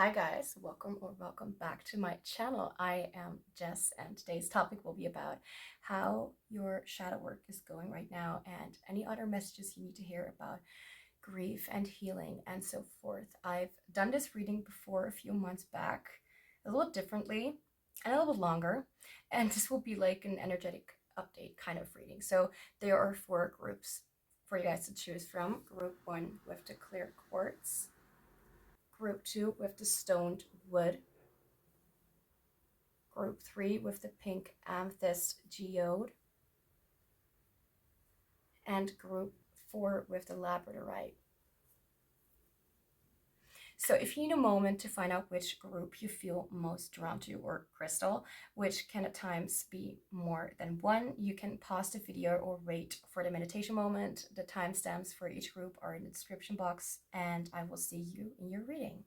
Hi guys, welcome back to my channel. I am Jess and today's topic will be about how your shadow work is going right now and any other messages you need to hear about grief and healing and so forth. I've done this reading before a few months back, a little differently and a little bit longer, and this will be like an energetic update kind of reading. So there are 4 groups for you guys to choose from. Group 1 with the clear quartz, Group 2 with the stoned wood, Group 3 with the pink amethyst geode, and Group 4 with the labradorite. So if you need a moment to find out which group you feel most drawn to or crystal, which can at times be more than one, you can pause the video or wait for the meditation moment. The timestamps for each group are in the description box, and I will see you in your reading.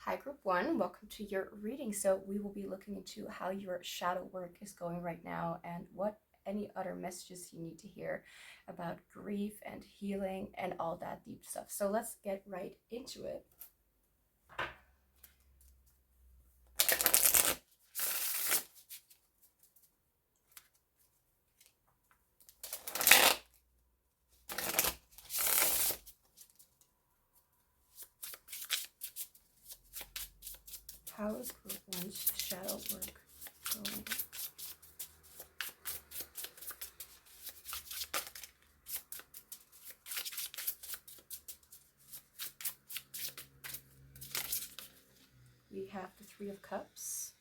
Hi, Group 1. Welcome to your reading. So we will be looking into how your shadow work is going right now and what any other messages you need to hear about grief and healing and all that deep stuff. So let's get right into it. How is Group 1's shadow work going? We have the Three of Cups,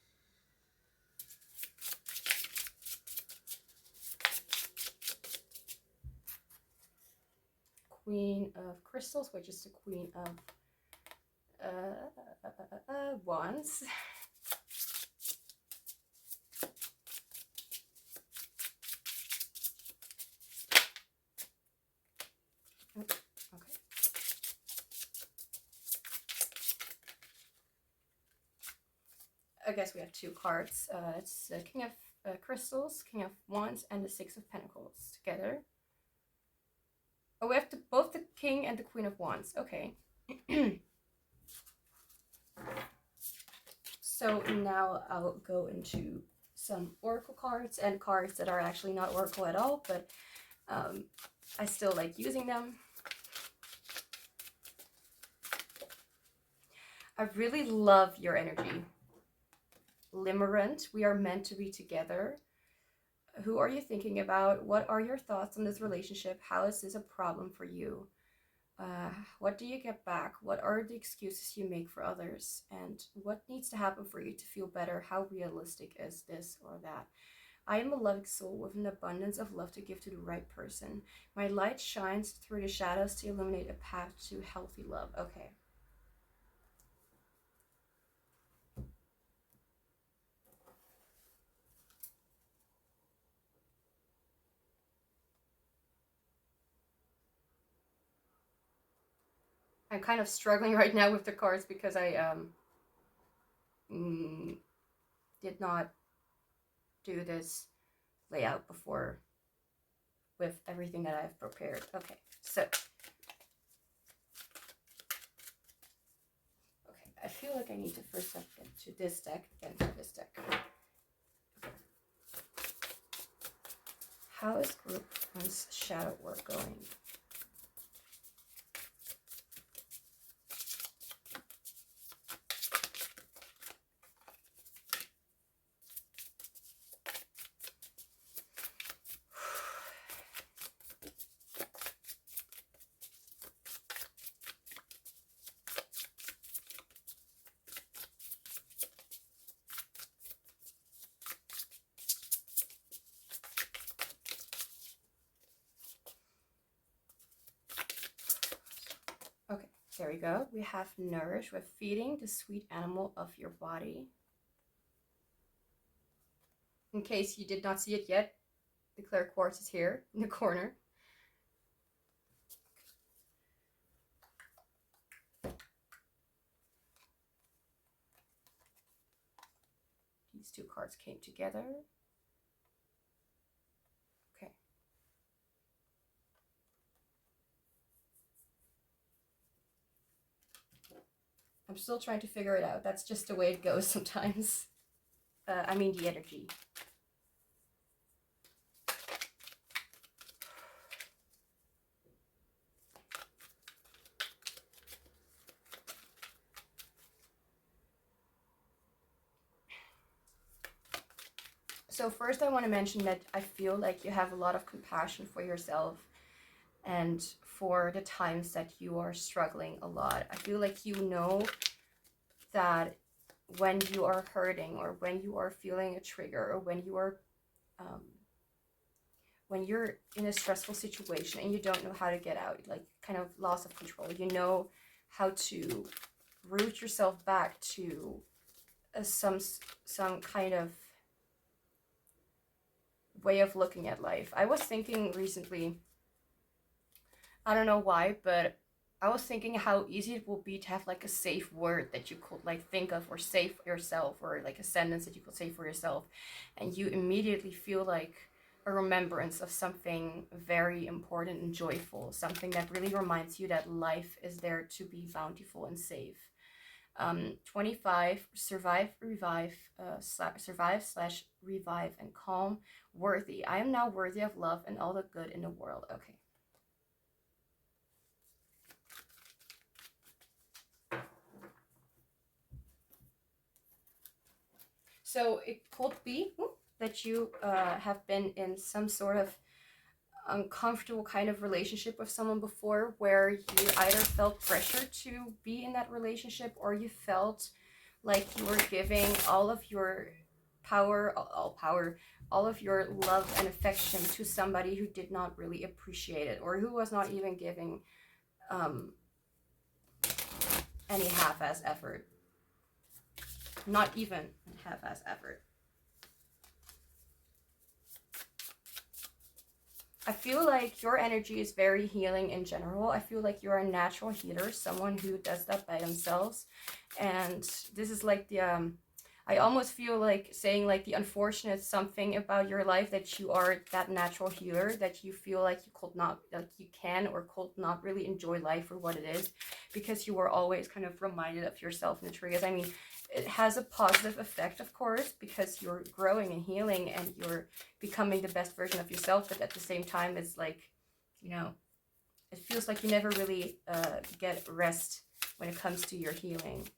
Queen of Crystals, which is the Queen of Wands, okay. I guess we have two cards. It's the King of Crystals, King of Wands, and the Six of Pentacles together. Oh, we have both the King and the Queen of Wands. Okay. So now I'll go into some oracle cards and cards that are actually not oracle at all, but I still like using them. I really love your energy. Limerent, we are meant to be together. Who are you thinking about? What are your thoughts on this relationship? How is this a problem for you? What do you get back? What are the excuses you make for others? And what needs to happen for you to feel better? How realistic is this or that? I am a loving soul with an abundance of love to give to the right person. My light shines through the shadows to illuminate a path to healthy love. Okay. I'm kind of struggling right now with the cards because I did not do this layout before with everything that I've prepared. Okay, so I feel like I need to first get to this deck, then to this deck. How is Group 1's shadow work going? Okay, there we go. We have nourish with feeding the sweet animal of your body. In case you did not see it yet, the clear quartz is here in the corner. These two cards came together. Okay. I'm still trying to figure it out. That's just the way it goes sometimes. I mean the energy. So first I want to mention that I feel like you have a lot of compassion for yourself and for the times that you are struggling a lot. I feel like you know that when you are hurting, or when you are feeling a trigger, or when you're in a stressful situation and you don't know how to get out, like kind of loss of control, you know how to root yourself back to some kind of way of looking at life. I was thinking recently, I don't know why, but I was thinking how easy it will be to have like a safe word that you could like think of, or say for yourself, or like a sentence that you could say for yourself, and you immediately feel like a remembrance of something very important and joyful, something that really reminds you that life is there to be bountiful and safe. 25, survive, revive, survive/revive, and calm, worthy. I am now worthy of love and all the good in the world. Okay. So it could be that you have been in some sort of uncomfortable kind of relationship with someone before, where you either felt pressure to be in that relationship, or you felt like you were giving all of your power, all of your love and affection to somebody who did not really appreciate it, or who was not even giving any half-ass effort. Not even half-ass effort. I feel like your energy is very healing in general. I feel like you're a natural healer, someone who does that by themselves. And this is like the, I almost feel like saying like the unfortunate something about your life, that you are that natural healer, that you feel like you could not, like you can or could not really enjoy life for what it is, because you were always kind of reminded of yourself and the triggers. I mean, it has a positive effect, of course, because you're growing and healing and you're becoming the best version of yourself. But at the same time, it's like, you know, it feels like you never really get rest when it comes to your healing.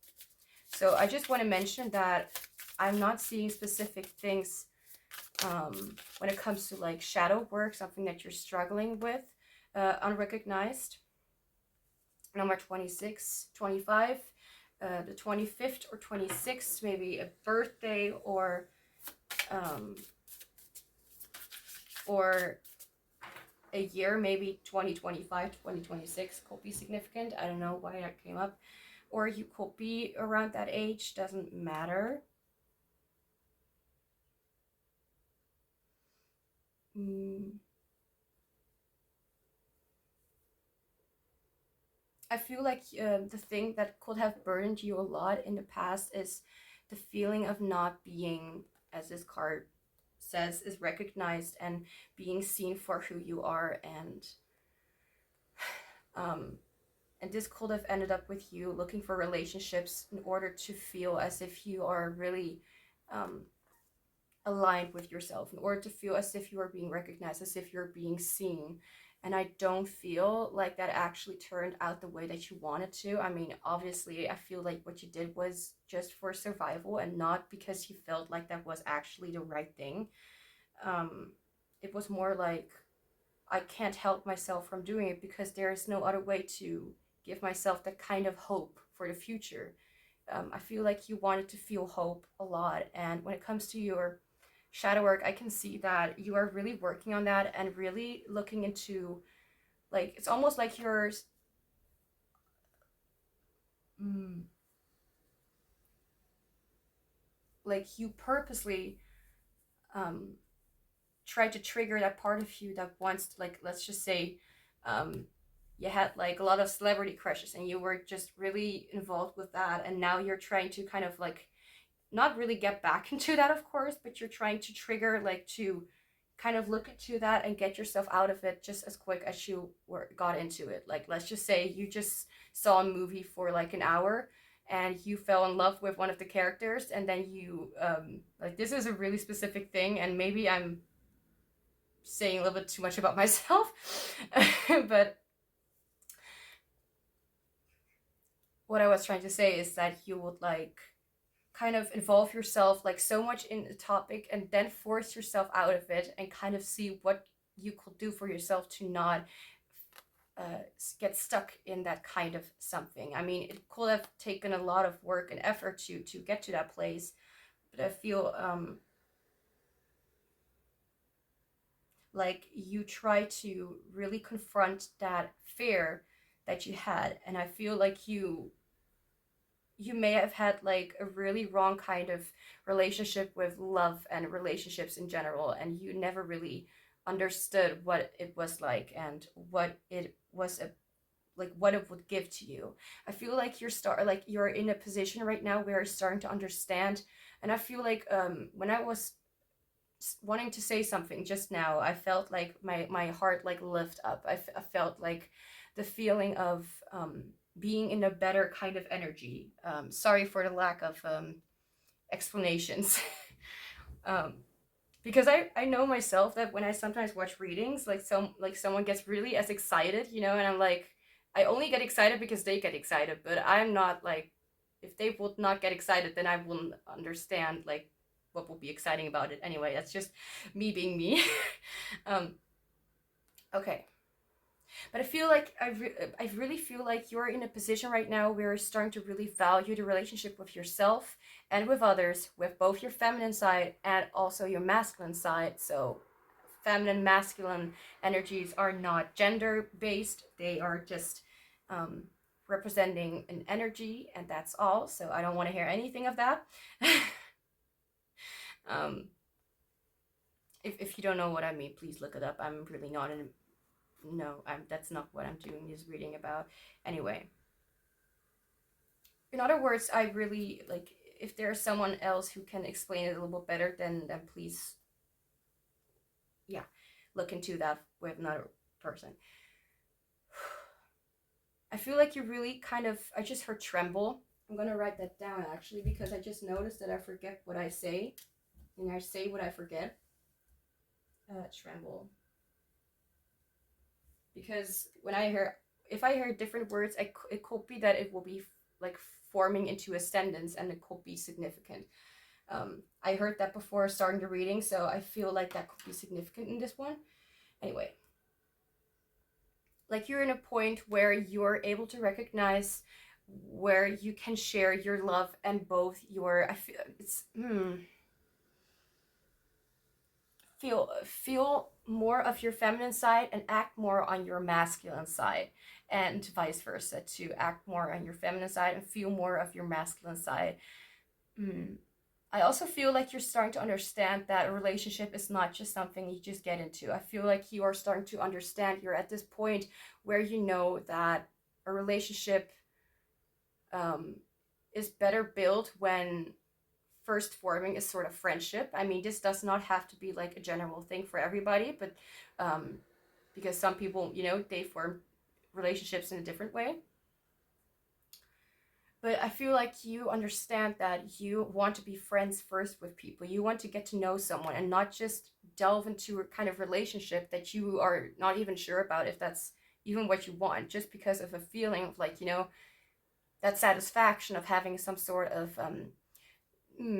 So I just want to mention that I'm not seeing specific things when it comes to like shadow work, something that you're struggling with, unrecognized. Number 26, 25. The 25th or 26th, maybe a birthday, or a year, maybe 2025, 2026 could be significant. I don't know why that came up. Or you could be around that age, doesn't matter. I feel like the thing that could have burdened you a lot in the past is the feeling of not being, as this card says, is recognized and being seen for who you are. And this could have ended up with you looking for relationships in order to feel as if you are really aligned with yourself, in order to feel as if you are being recognized, as if you're being seen. And I don't feel like that actually turned out the way that you wanted to. I mean, obviously, I feel like what you did was just for survival and not because you felt like that was actually the right thing. It was more like, I can't help myself from doing it because there is no other way to give myself that kind of hope for the future. I feel like you wanted to feel hope a lot. And when it comes to your shadow work, I can see that you are really working on that and really looking into, like, it's almost like you're like you purposely try to trigger that part of you that wants to, like, let's just say you had like a lot of celebrity crushes and you were just really involved with that, and now you're trying to kind of like not really get back into that, of course, but you're trying to trigger, like, to kind of look into that and get yourself out of it just as quick as you got into it. Like, let's just say you just saw a movie for like an hour and you fell in love with one of the characters, and then you like, this is a really specific thing, and maybe I'm saying a little bit too much about myself, but what I was trying to say is that you would like kind of involve yourself like so much in a topic and then force yourself out of it and kind of see what you could do for yourself to not get stuck in that kind of something. I mean, it could have taken a lot of work and effort to get to that place, but I feel like you try to really confront that fear that you had, and I feel like you may have had like a really wrong kind of relationship with love and relationships in general, and you never really understood what it was like and what it was like what it would give to you. I feel like you're in a position right now where you're starting to understand, and I feel like when I was wanting to say something just now, I felt like my heart like lift up. I felt like the feeling of being in a better kind of energy. Sorry for the lack of explanations. um, because I know myself that when I sometimes watch readings, like someone gets really as excited, you know, and I'm like, I only get excited because they get excited, but I'm not like, if they would not get excited, then I wouldn't understand like what will be exciting about it anyway. That's just me being me. um, okay. But I feel like I really feel like you're in a position right now where you're starting to really value the relationship with yourself and with others, with both your feminine side and also your masculine side. So feminine, masculine energies are not gender based. They are just representing an energy, and that's all. So I don't want to hear anything of that. um, if you don't know what I mean, please look it up. I'm really not in. No, that's not what I'm doing this reading about. Anyway, in other words, I really like, if there's someone else who can explain it a little bit better, then please, yeah, look into that with another person. I feel like you really kind of, I just heard tremble. I'm gonna write that down actually, because I just noticed that I forget what I say, and I say what I forget. Tremble. Because when if I hear different words, it could be that it will be like forming into a sentence, and it could be significant. I heard that before starting the reading, so I feel like that could be significant in this one. Anyway, like you're in a point where you're able to recognize where you can share your love and both your, I feel it's feel more of your feminine side and act more on your masculine side, and vice versa, to act more on your feminine side and feel more of your masculine side. I also feel like you're starting to understand that a relationship is not just something you just get into. I feel like you are starting to understand, you're at this point where you know that a relationship is better built when first forming is sort of friendship. I mean, this does not have to be like a general thing for everybody, but because some people, you know, they form relationships in a different way. But I feel like you understand that you want to be friends first with people. You want to get to know someone and not just delve into a kind of relationship that you are not even sure about if that's even what you want, just because of a feeling of like, you know, that satisfaction of having some sort of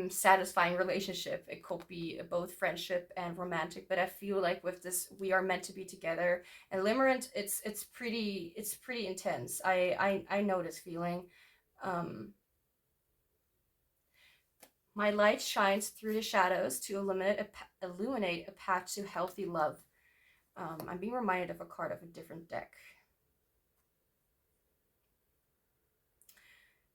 satisfying relationship. It could be both friendship and romantic, but I feel like with this, we are meant to be together. And Limerent, it's pretty intense. I know this feeling. My light shines through the shadows to illuminate a path to healthy love. I'm being reminded of a card of a different deck.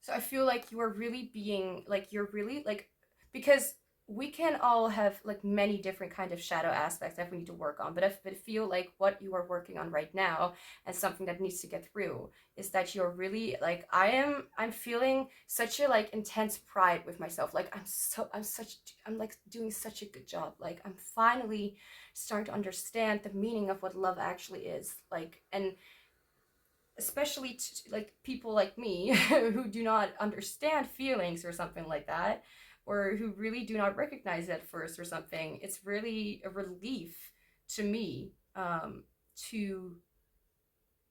So I feel like you are really being like, you're really like, because we can all have like many different kind of shadow aspects that we need to work on, but I feel like what you are working on right now, and something that needs to get through, is that you're really like, I'm feeling such a like intense pride with myself. Like I'm like doing such a good job. Like I'm finally starting to understand the meaning of what love actually is. Like, and especially like people like me who do not understand feelings or something like that, or who really do not recognize it at first or something. It's really a relief to me to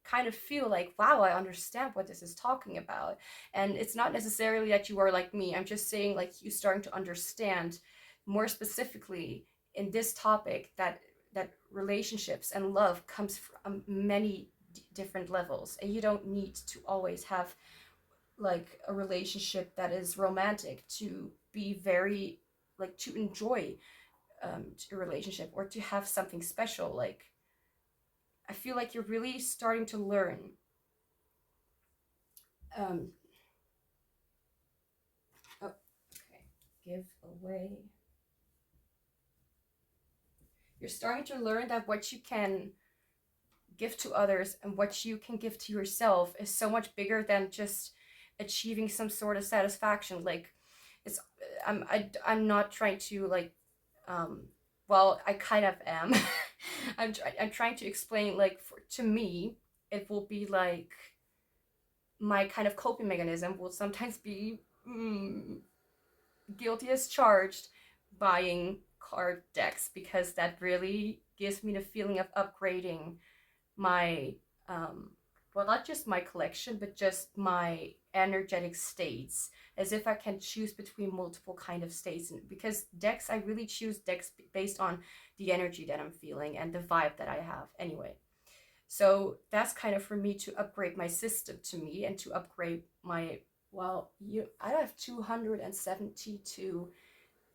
kind of feel like, wow, I understand what this is talking about. And it's not necessarily that you are like me. I'm just saying, like, you starting to understand more specifically in this topic that relationships and love comes from many different levels, and you don't need to always have like a relationship that is romantic to be very, like, to enjoy a relationship or to have something special. Like, I feel like you're really starting to learn oh, okay, give away. You're starting to learn that what you can give to others and what you can give to yourself is so much bigger than just achieving some sort of satisfaction. Like, it's I'm not trying to, like, well, I kind of am. I'm trying to explain, like, to me it will be like my kind of coping mechanism will sometimes be guilty as charged buying card decks, because that really gives me the feeling of upgrading my well, not just my collection, but just my energetic states, as if I can choose between multiple kind of states. And because decks, I really choose decks based on the energy that I'm feeling and the vibe that I have anyway. So that's kind of for me to upgrade my system to me, and to upgrade my, well, I have 272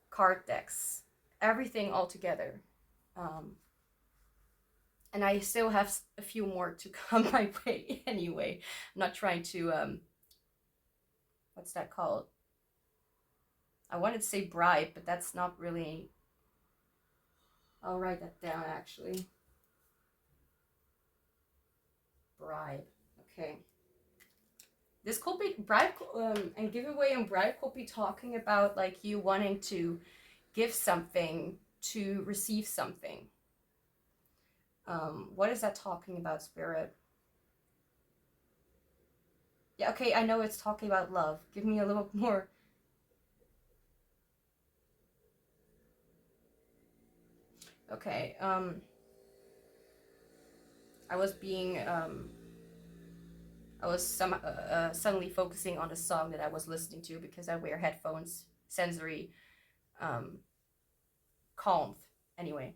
card decks, everything all together. And I still have a few more to come my way anyway. I'm not trying to, what's that called? I wanted to say bribe, but that's not really, I'll write that down actually. Bribe, okay. This could be bribe, and giveaway and bribe could be talking about like you wanting to give something to receive something. What is that talking about, Spirit? Yeah, okay, I know it's talking about love. Give me a little more. Okay, I was being, I was suddenly focusing on a song that I was listening to because I wear headphones, sensory, calm. Anyway.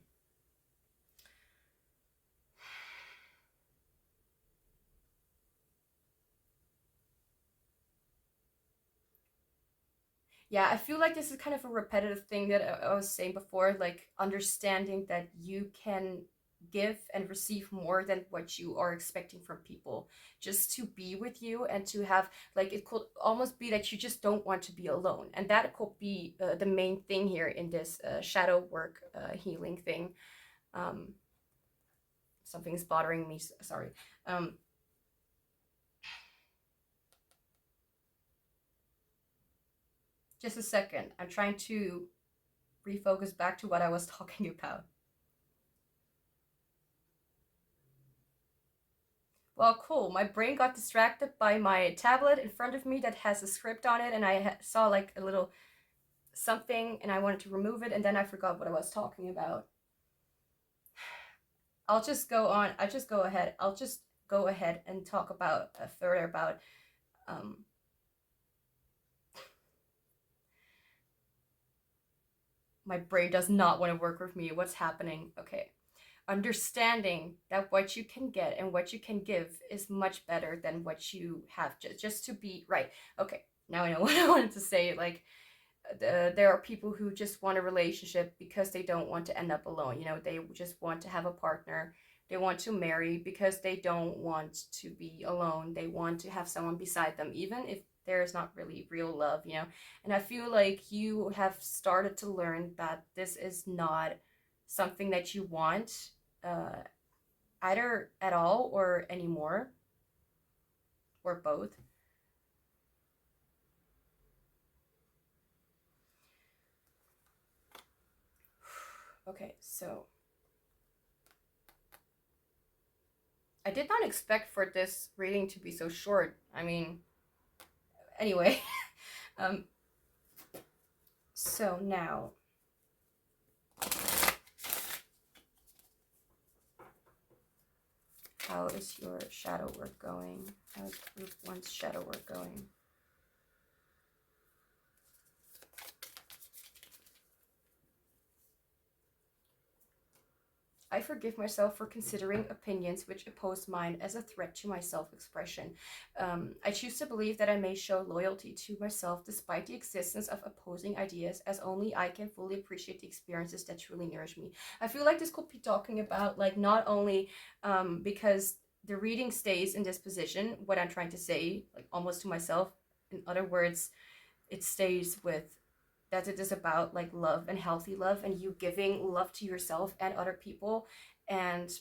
Yeah, I feel like this is kind of a repetitive thing that I was saying before, like understanding that you can give and receive more than what you are expecting from people, just to be with you and to have, like, it could almost be that you just don't want to be alone, and that could be the main thing here in this shadow work healing thing. Something's bothering me, sorry. Just a second, I'm trying to refocus back to what I was talking about. Well, cool. My brain got distracted by my tablet in front of me that has a script on it, and I saw like a little something, and I wanted to remove it, and then I forgot what I was talking about. I'll just go on. I'll just go ahead and talk about further about my brain does not want to work with me. What's happening? Okay. Understanding that what you can get and what you can give is much better than what you have, just to be right. Okay, now I know what I wanted to say. Like, there are people who just want a relationship because they don't want to end up alone. You know, they just want to have a partner. They want to marry because they don't want to be alone. They want to have someone beside them, even if there's not really real love, you know. And I feel like you have started to learn that this is not something that you want, either at all or anymore, or both. Okay, so I did not expect for this reading to be so short. I mean, anyway. So now, How is your shadow work going? How is group 1's shadow work going? I forgive myself for considering opinions which oppose mine as a threat to my self-expression. I choose to believe that I may show loyalty to myself despite the existence of opposing ideas, as only I can fully appreciate the experiences that truly nourish me. I feel like this could be talking about, like, not only because the reading stays in this position, what I'm trying to say, like, almost to myself. In other words, it stays with that it is about like love and healthy love, and you giving love to yourself and other people, and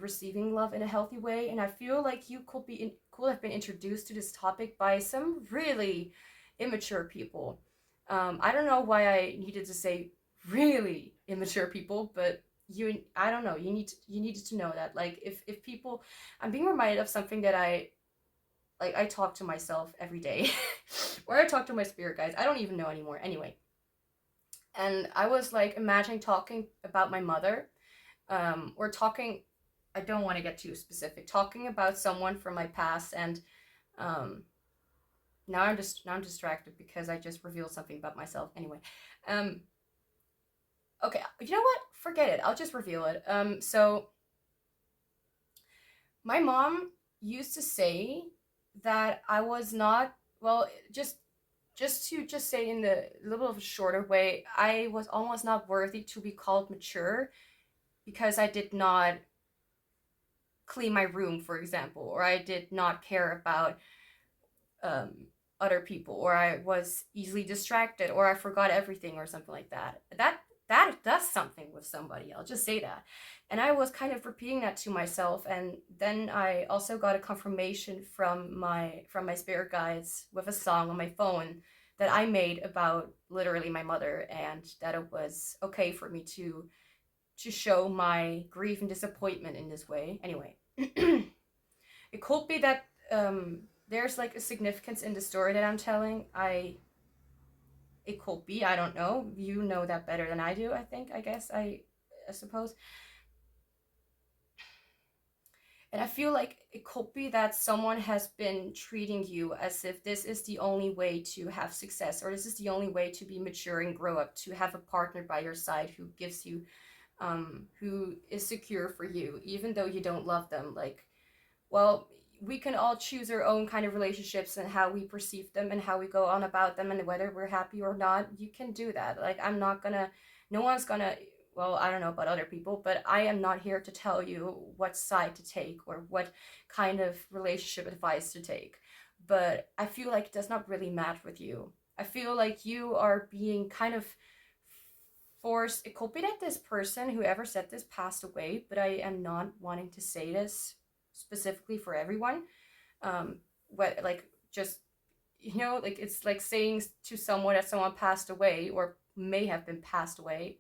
receiving love in a healthy way. And I feel like you could have been introduced to this topic by some really immature people. I don't know why I needed to say really immature people, but I don't know, you needed to know that, like, if people, I'm being reminded of something that I talk to myself every day or I talk to my spirit guides. I don't even know anymore. Anyway, and I was like imagining talking about my mother, or talking, I don't want to get too specific, talking about someone from my past, and um, now I'm distracted because I just revealed something about myself. Anyway, okay, you know what? Forget it. I'll just reveal it. So my mom used to say that I was not, well, just to say in the little of a shorter way, I was almost not worthy to be called mature because I did not clean my room, for example, or I did not care about um, other people, or I was easily distracted, or I forgot everything, or something like that. That does something with somebody. I'll just say that. And I was kind of repeating that to myself, and then I also got a confirmation from my spirit guides with a song on my phone that I made about literally my mother, and that it was okay for me to show my grief and disappointment in this way. Anyway, it could be that there's like a significance in the story that I'm telling. It could be, I don't know. You know that better than I do, I think, I suppose. And I feel like it could be that someone has been treating you as if this is the only way to have success, or this is the only way to be mature and grow up, to have a partner by your side who gives you, who is secure for you, even though you don't love them. Like, well, we can all choose our own kind of relationships and how we perceive them and how we go on about them, and whether we're happy or not. You can do that. Like, I'm not gonna, no one's gonna, well, I don't know about other people, but I am not here to tell you what side to take or what kind of relationship advice to take. But I feel like it does not really match with you. I feel like you are being kind of forced. It could be that this person, whoever said this, passed away, but I am not wanting to say this specifically for everyone. What, like, just, you know, like, it's like saying to someone that someone passed away or may have been passed away,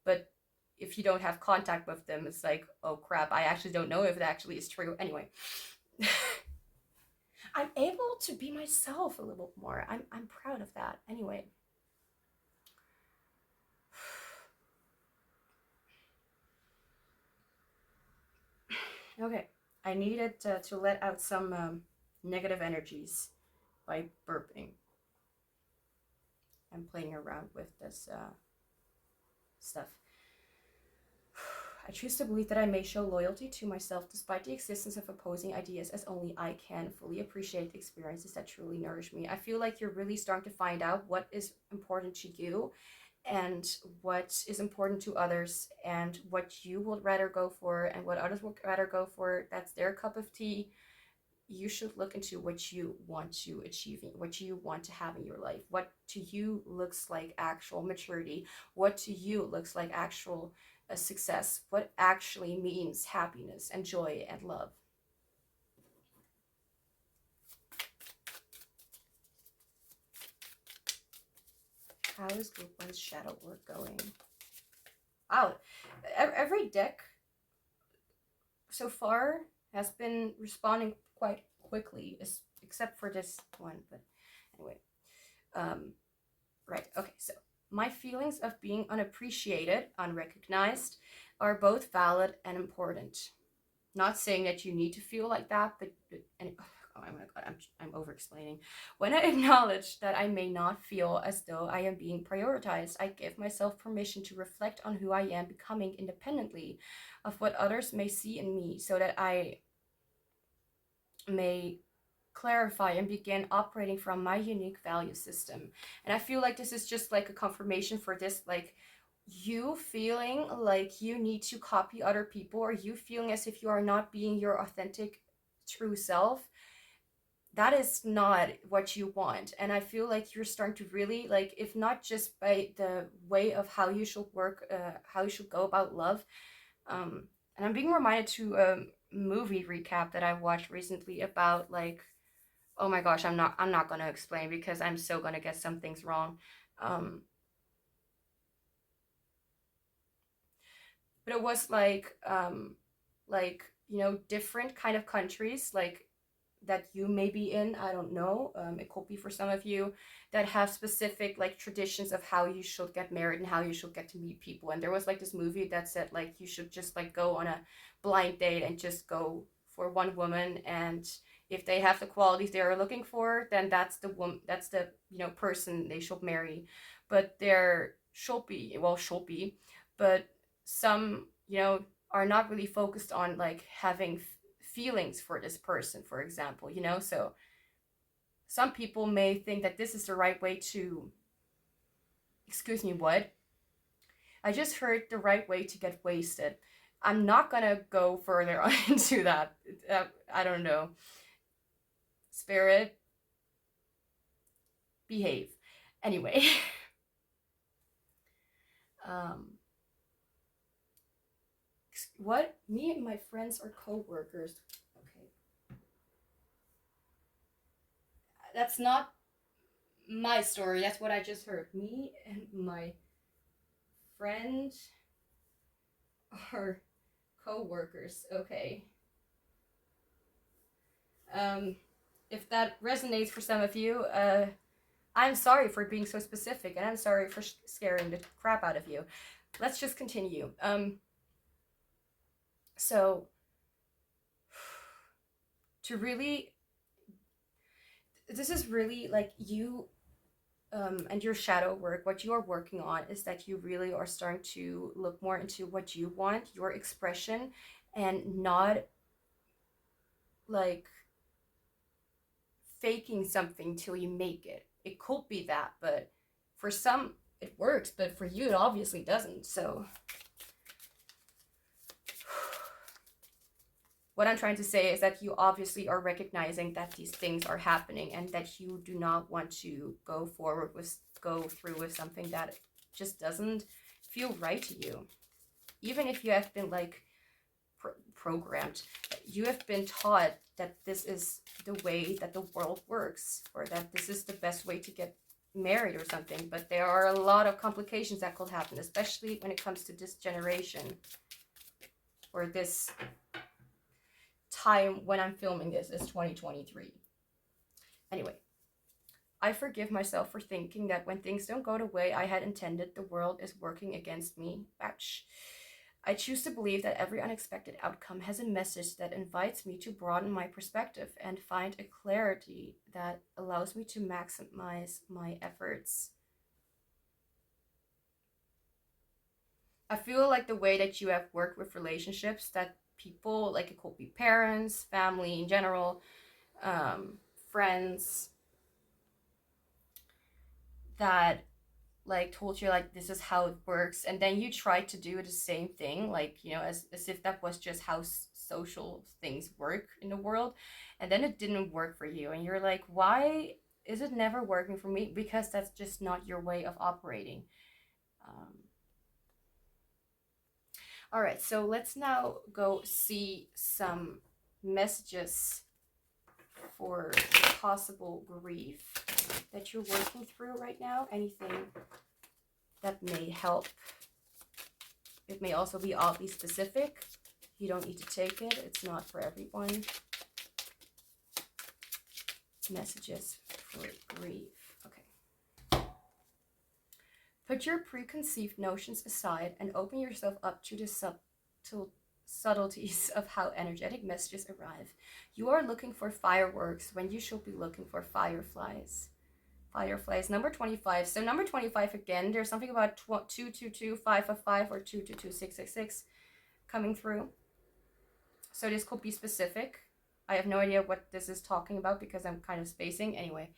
but if you don't have contact with them, it's like, oh crap, I actually don't know if it actually is true. Anyway, I'm able to be myself a little more. I'm proud of that. Anyway, okay, I needed to let out some negative energies by burping. I'm playing around with this stuff. I choose to believe that I may show loyalty to myself despite the existence of opposing ideas, as only I can fully appreciate the experiences that truly nourish me. I feel like you're really starting to find out what is important to you and what is important to others, and what you would rather go for and what others would rather go for. That's their cup of tea. You should look into what you want to achieve, what you want to have in your life, what to you looks like actual maturity, what to you looks like actual success, what actually means happiness and joy and love. How is group 1's shadow work going? Wow, every deck so far has been responding quite quickly, except for this one. But anyway, right, okay, so my feelings of being unappreciated, unrecognized, are both valid and important. Not saying that you need to feel like that, but and oh my god, I'm over explaining. When I acknowledge that I may not feel as though I am being prioritized, I give myself permission to reflect on who I am becoming independently of what others may see in me, so that I may clarify and begin operating from my unique value system. And I feel like this is just like a confirmation for this, like you feeling like you need to copy other people, or you feeling as if you are not being your authentic true self. That is not what you want. And I feel like you're starting to really, like, if not just by the way of how you should work, how you should go about love. And I'm being reminded to a movie recap that I watched recently about, like, oh my gosh, I'm not gonna explain because I'm so gonna get some things wrong. But it was like, you know, different kind of countries, like that you may be in, I don't know, it could be for some of you, that have specific like traditions of how you should get married and how you should get to meet people. And there was like this movie that said like you should just like go on a blind date and just go for one woman, and if they have the qualities they are looking for, then that's the woman, that's the, you know, person they should marry. But there should be, well, should be, but some, you know, are not really focused on like having feelings for this person, for example, you know. So some people may think that this is the right way to, excuse me, what? I just heard the right way to get wasted. I'm not gonna go further into that. I don't know. Spirit, behave. Anyway. What? Me and my friends or co-workers. Okay. That's not my story. That's what I just heard. Me and my friend or co-workers. Okay. If that resonates for some of you, I'm sorry for being so specific, and I'm sorry for scaring the crap out of you. Let's just continue. So to really, this is really like you, and your shadow work, what you are working on is that you really are starting to look more into what you want, your expression, and not like faking something till you make it. It could be that, but for some it works, but for you it obviously doesn't. So what I'm trying to say is that you obviously are recognizing that these things are happening, and that you do not want to go through with something that just doesn't feel right to you. Even if you have been like programmed, you have been taught that this is the way that the world works, or that this is the best way to get married or something. But there are a lot of complications that could happen, especially when it comes to this generation, or this time when I'm filming this is 2023. Anyway, I forgive myself for thinking that when things don't go the way I had intended, the world is working against me. Ouch. I choose to believe that every unexpected outcome has a message that invites me to broaden my perspective and find a clarity that allows me to maximize my efforts. I feel like the way that you have worked with relationships, that people, like it could be parents, family in general, friends, that like told you like this is how it works, and then you try to do the same thing, like, you know, as if that was just how social things work in the world, and then it didn't work for you, and you're like, why is it never working for me? Because that's just not your way of operating. All right, so let's now go see some messages for possible grief that you're working through right now. Anything that may help. It may also be oddly specific. You don't need to take it. It's not for everyone. Messages for grief. Okay. Put your preconceived notions aside and open yourself up to the subtle subtleties of how energetic messages arrive. You are looking for fireworks when you should be looking for fireflies. Fireflies, number 25. So number 25 again, there's something about 222, 555, or 222, 666 coming through. So this could be specific. I have no idea what this is talking about because I'm kind of spacing. Anyway.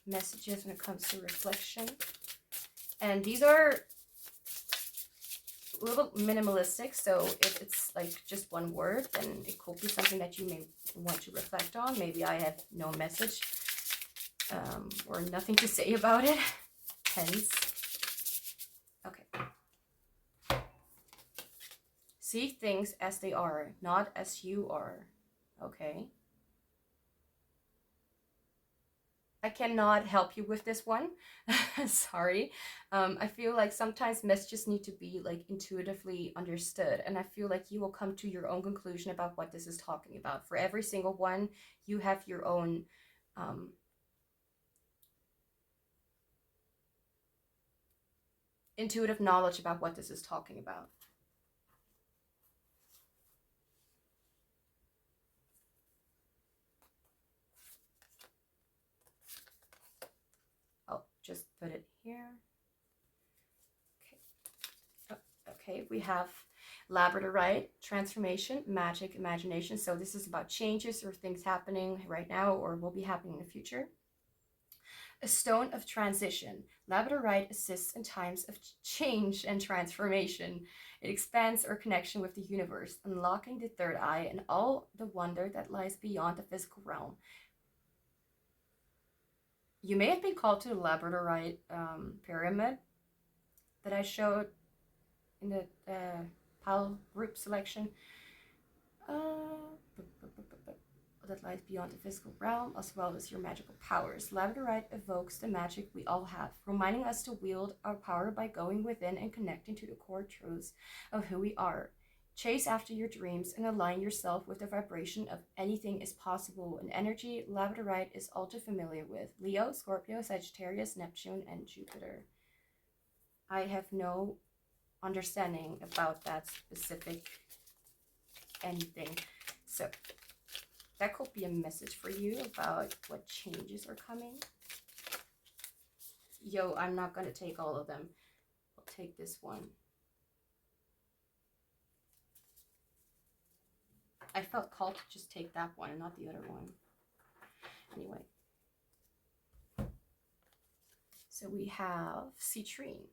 Messages when it comes to reflection. And these are a little minimalistic, so if it's like just one word, then it could be something that you may want to reflect on. Maybe I have no message or nothing to say about it. Hence. Okay. See things as they are, not as you are. Okay. I cannot help you with this one. Sorry. I feel like sometimes messages need to be like intuitively understood, and I feel like you will come to your own conclusion about what this is talking about. For every single one, you have your own intuitive knowledge about what this is talking about. I'll just put it here. Okay. Oh, okay, we have labradorite, transformation, magic, imagination. So this is about changes or things happening right now or will be happening in the future. A stone of transition. Labradorite assists in times of change and transformation. It expands our connection with the universe, unlocking the third eye and all the wonder that lies beyond the physical realm. You may have been called to the labradorite pyramid that I showed in the PAL group selection. That lies beyond the physical realm, as well as your magical powers. Labradorite evokes the magic we all have, reminding us to wield our power by going within and connecting to the core truths of who we are. Chase after your dreams and align yourself with the vibration of anything is possible, an energy labradorite is also familiar with. Leo, Scorpio, Sagittarius, Neptune, and Jupiter. I have no understanding about that specific anything. So that could be a message for you about what changes are coming. Yo, I'm not going to take all of them. I'll take this one. I felt called to just take that one and not the other one. Anyway. So we have citrine.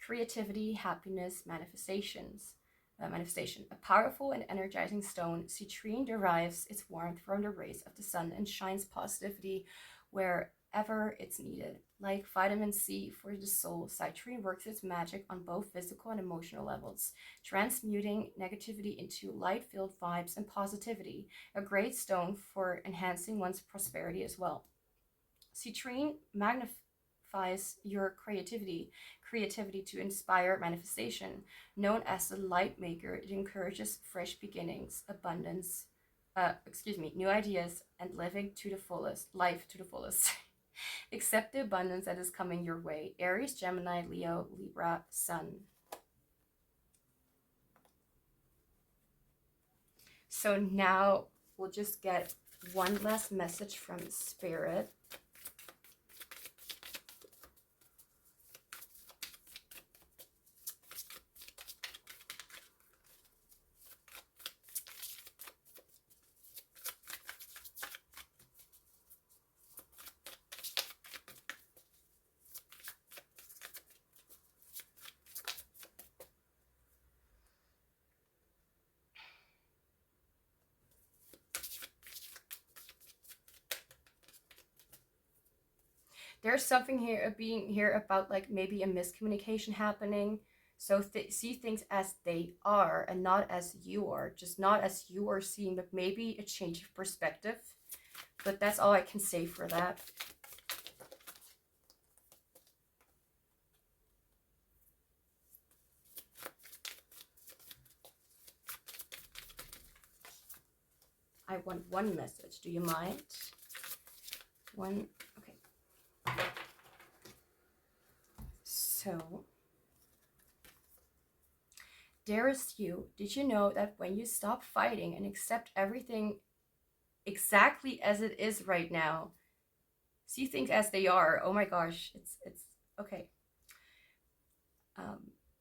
Creativity, happiness, manifestations. Manifestation. A powerful and energizing stone, citrine derives its warmth from the rays of the sun and shines positivity wherever it's needed. Like vitamin C for the soul, citrine works its magic on both physical and emotional levels, transmuting negativity into light-filled vibes and positivity. A great stone for enhancing one's prosperity as well. Citrine magnifies your creativity to inspire manifestation. Known as the light maker, it encourages fresh beginnings, abundance, new ideas, and living to the fullest, life to the fullest. Accept the abundance that is coming your way. Aries, Gemini, Leo, Libra, Sun. So now we'll just get one last message from Spirit. There's something here being here about like maybe a miscommunication happening. So see things as they are and not as you are, just not as you are seeing, but maybe a change of perspective. But that's all I can say for that. I want one message. Do you mind? one. Okay. So, dearest you, did you know that when you stop fighting and accept everything exactly as it is right now, see things as they are? Oh my gosh, it's okay.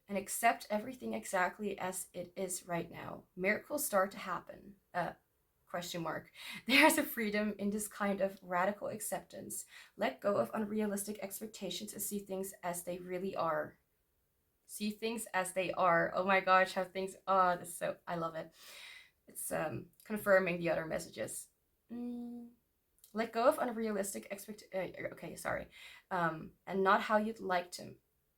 And accept everything exactly as it is right now, miracles start to happen. Question mark. There's a freedom in this kind of radical acceptance. Let go of unrealistic expectations and see things as they really are. See things as they are. Oh my gosh, how things are. That's so, I love it. It's confirming the other messages. Let go of unrealistic and not how you'd like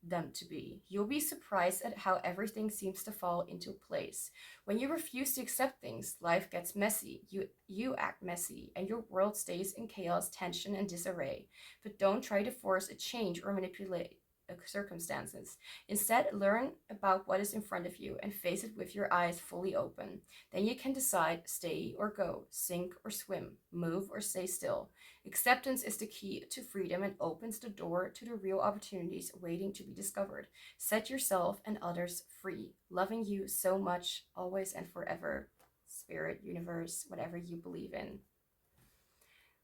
them to be. You'll be surprised at how everything seems to fall into place. When you refuse to accept things, life gets messy. You act messy, and your world stays in chaos, tension, and disarray. But don't try to force a change or manipulate circumstances. Instead, learn about what is in front of you and face it with your eyes fully open. Then you can decide, stay or go, sink or swim, move or stay still. Acceptance is the key to freedom and opens the door to the real opportunities waiting to be discovered. Set yourself and others free. Loving you so much, always and forever. Spirit, universe, whatever you believe in.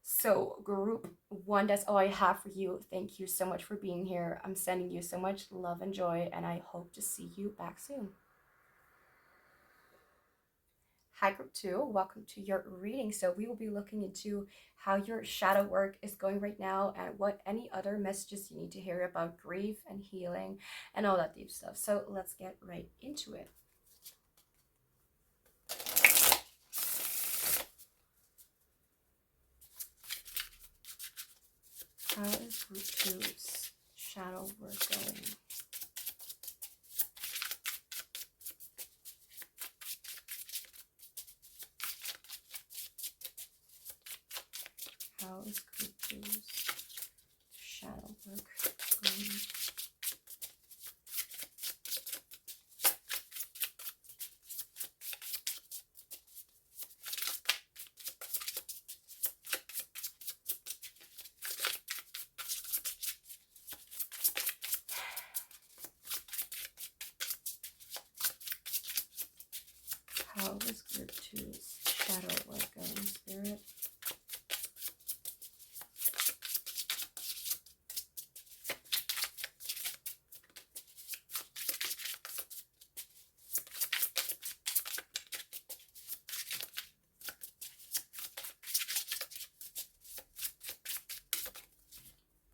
So group one, that's all I have for you. Thank you so much for being here. I'm sending you so much love and joy, and I hope to see you back soon. Hi group 2, welcome to your reading. So we will be looking into how your shadow work is going right now and what any other messages you need to hear about grief and healing and all that deep stuff. So let's get right into it. How is group 2's shadow work going? How is group 2's shadow work going? How is group 2's shadow work going, Spirit?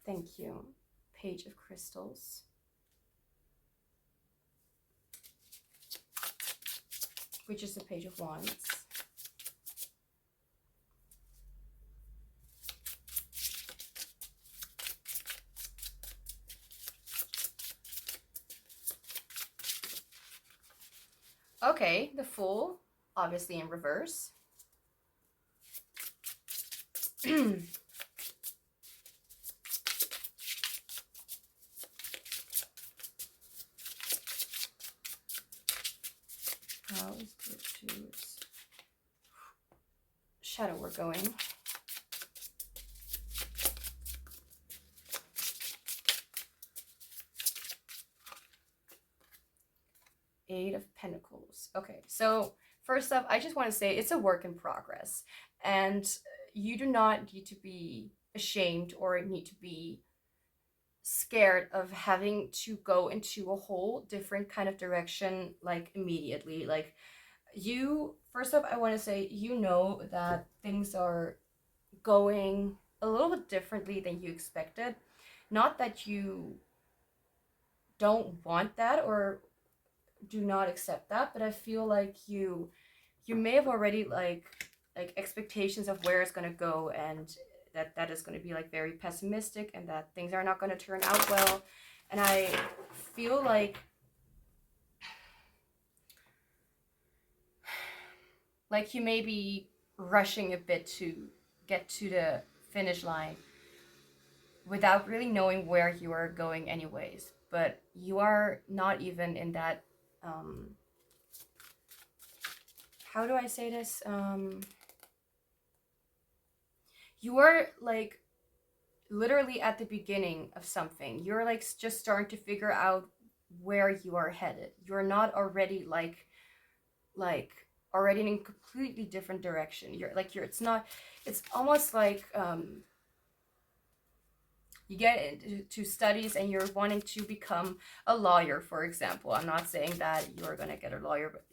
Thank you. Page of Crystals. Which is the Page of Wands. Okay, the Fool, obviously in reverse. How is group 2's shadow work going? Eight of Pentacles. Okay, so first up, I just want to say it's a work in progress, and you do not need to be ashamed or need to be scared of having to go into a whole different kind of direction, like immediately. Like, you, first up, I want to say, you know that things are going a little bit differently than you expected. Not that you don't want that or do not accept that, but I feel like you may have already like expectations of where it's going to go, and that is going to be like very pessimistic, and that things are not going to turn out well. And I feel like you may be rushing a bit to get to the finish line without really knowing where you are going anyways. But you are not even in that how do I say this? You are like literally at the beginning of something. You're like just starting to figure out where you are headed. You're not already like already in a completely different direction. It's not, it's almost like you get into studies and you're wanting to become a lawyer, for example. I'm not saying that you're gonna get a lawyer, but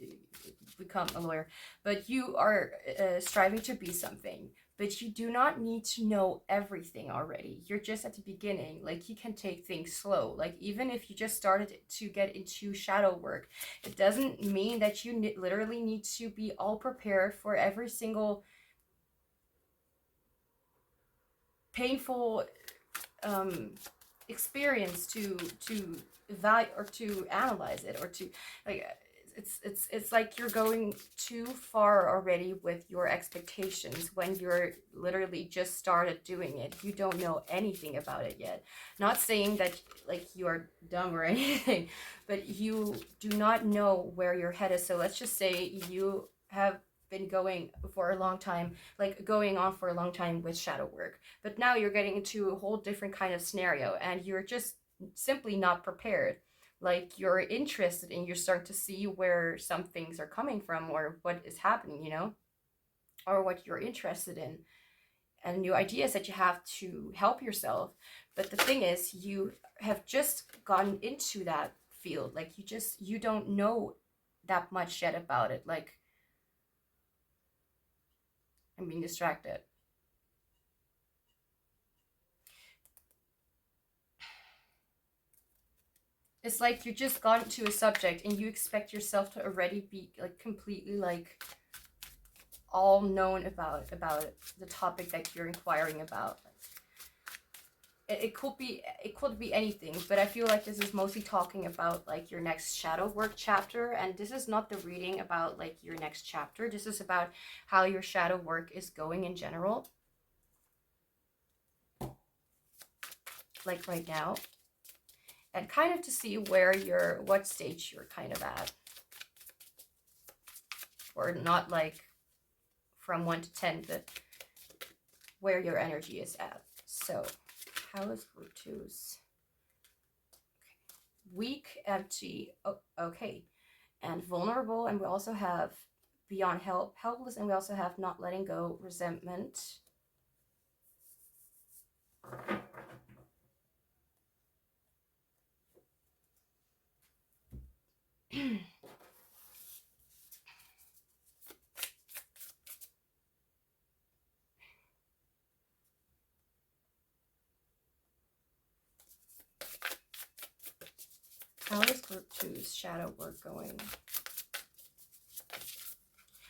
become a lawyer, but you are striving to be something. But you do not need to know everything already. You're just at the beginning. Like, you can take things slow. Like, even if you just started to get into shadow work, it doesn't mean that you literally need to be all prepared for every single painful experience to evaluate or to analyze it, or to like, it's like you're going too far already with your expectations when you're literally just started doing it. You don't know anything about it yet. Not saying that like you are dumb or anything, but you do not know where your head is. So let's just say you have been going for a long time, like going on for a long time with shadow work, but now you're getting into a whole different kind of scenario and you're just simply not prepared. Like, you're interested and you're starting to see where some things are coming from, or what is happening, you know, or what you're interested in, and new ideas that you have to help yourself. But the thing is, you have just gotten into that field. Like, you don't know that much yet about it. Like, I'm being distracted. It's like you just got into a subject and you expect yourself to already be like completely like all known about the topic that you're inquiring about. It could be anything, but I feel like this is mostly talking about like your next shadow work chapter, and this is not the reading about like your next chapter. This is about how your shadow work is going in general, like right now, and kind of to see where what stage you're kind of at, or not like from 1 to 10, but where your energy is at. So how is group 2's? Okay. Weak, empty, oh, okay, and vulnerable, and we also have beyond help, helpless, and we also have not letting go, resentment. How is group 2's shadow work going?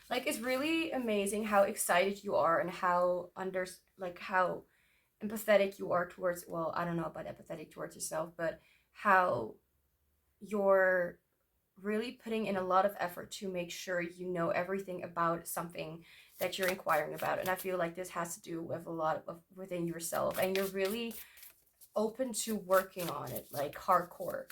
Like, it's really amazing how excited you are and how how empathetic you are towards, well, I don't know about empathetic towards yourself, but how you're really putting in a lot of effort to make sure you know everything about something that you're inquiring about. And I feel like this has to do with a lot of within yourself, and you're really open to working on it like hardcore.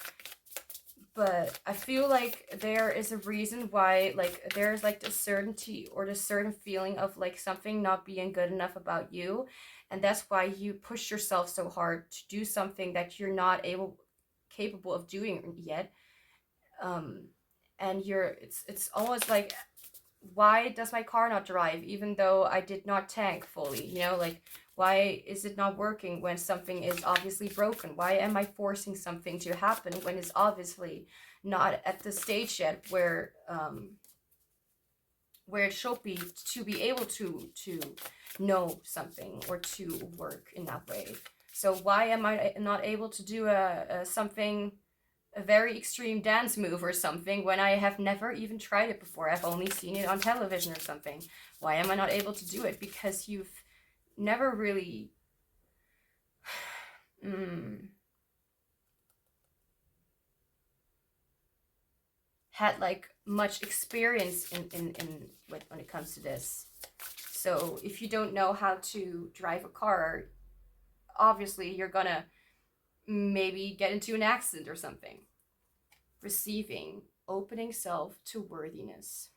But I feel like there is a reason why, like, there's like the certainty or the certain feeling of like something not being good enough about you, and that's why you push yourself so hard to do something that you're not capable of doing yet. And it's almost like, why does my car not drive even though I did not tank fully, you know? Like, why is it not working when something is obviously broken? Why am I forcing something to happen when it's obviously not at the stage yet where it should be, to be able to know something or to work in that way? So why am I not able to do a very extreme dance move or something when I have never even tried it before? I've only seen it on television or something. Why am I not able to do it? Because you've never really had like much experience in when it comes to this. So if you don't know how to drive a car, obviously you're gonna maybe get into an accident or something. Receiving, opening self to worthiness.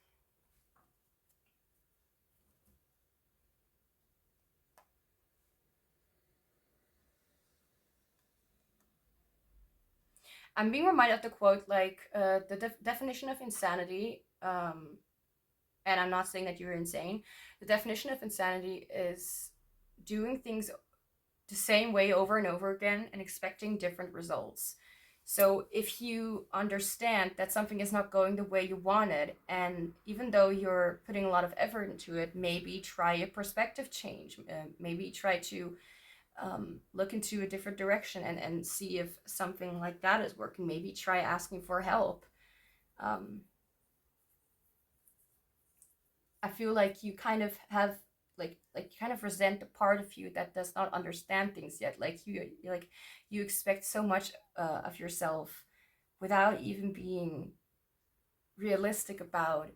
I'm being reminded of the quote, like, the definition of insanity, and I'm not saying that you're insane. The definition of insanity is doing things the same way over and over again and expecting different results. So if you understand that something is not going the way you wanted, and even though you're putting a lot of effort into it, maybe try a perspective change, maybe try to look into a different direction and see if something like that is working. Maybe try asking for help. I feel like you kind of have like you kind of resent the part of you that does not understand things yet. Like you expect so much of yourself without even being realistic about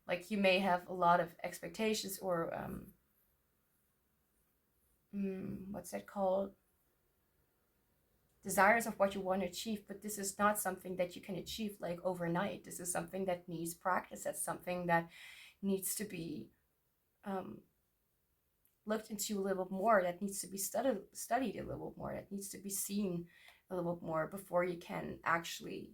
like you may have a lot of expectations or what's that called, desires of what you want to achieve, but this is not something that you can achieve like overnight. This is something that needs practice. That's something that needs to be looked into a little more, that needs to be studied a little more, that needs to be seen a little more before you can actually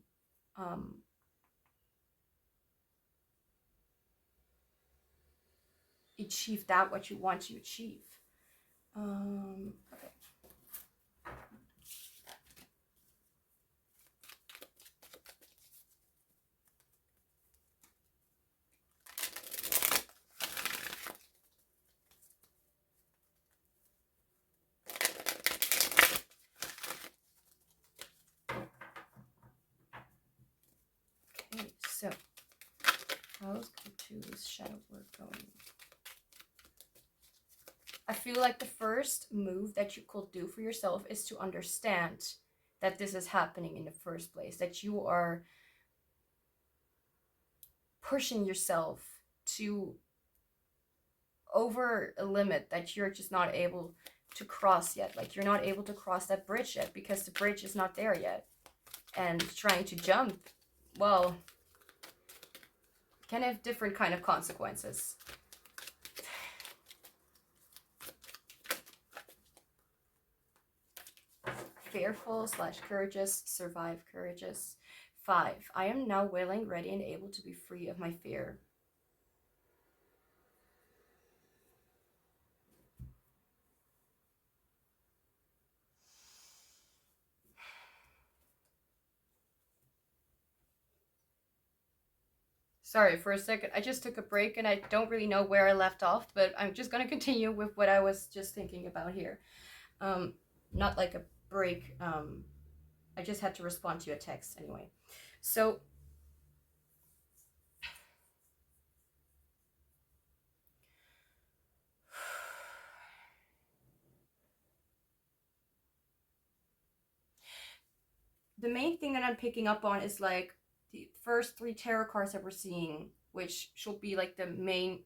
achieve that what you want to achieve. Okay. So, how's Kutu's shadow work going? I feel like the first move that you could do for yourself is to understand that this is happening in the first place, that you are pushing yourself to over a limit that you're just not able to cross yet. Like you're not able to cross that bridge yet because the bridge is not there yet. And trying to jump, well, can have different kind of consequences. Fearful / courageous, survive courageous. 5. I am now willing, ready, and able to be free of my fear. Sorry, for a second, I just took a break and I don't really know where I left off, but I'm just going to continue with what I was just thinking about here. Not like a break, I just had to respond to a text anyway. So, the main thing that I'm picking up on is like the first 3 tarot cards that we're seeing, which should be like the main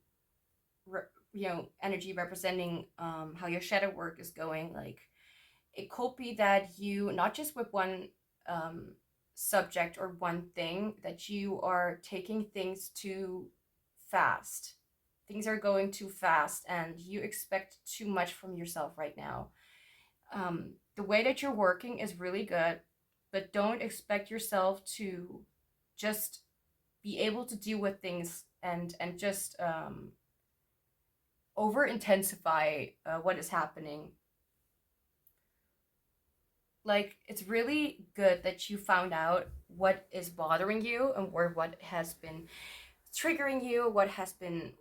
energy representing how your shadow work is going. Like it could be that you, not just with one subject or one thing, that you are taking things too fast. Things are going too fast and you expect too much from yourself right now. The way that you're working is really good, but don't expect yourself to just be able to deal with things and just over intensify what is happening. Like, it's really good that you found out what is bothering you and what has been triggering you, what has been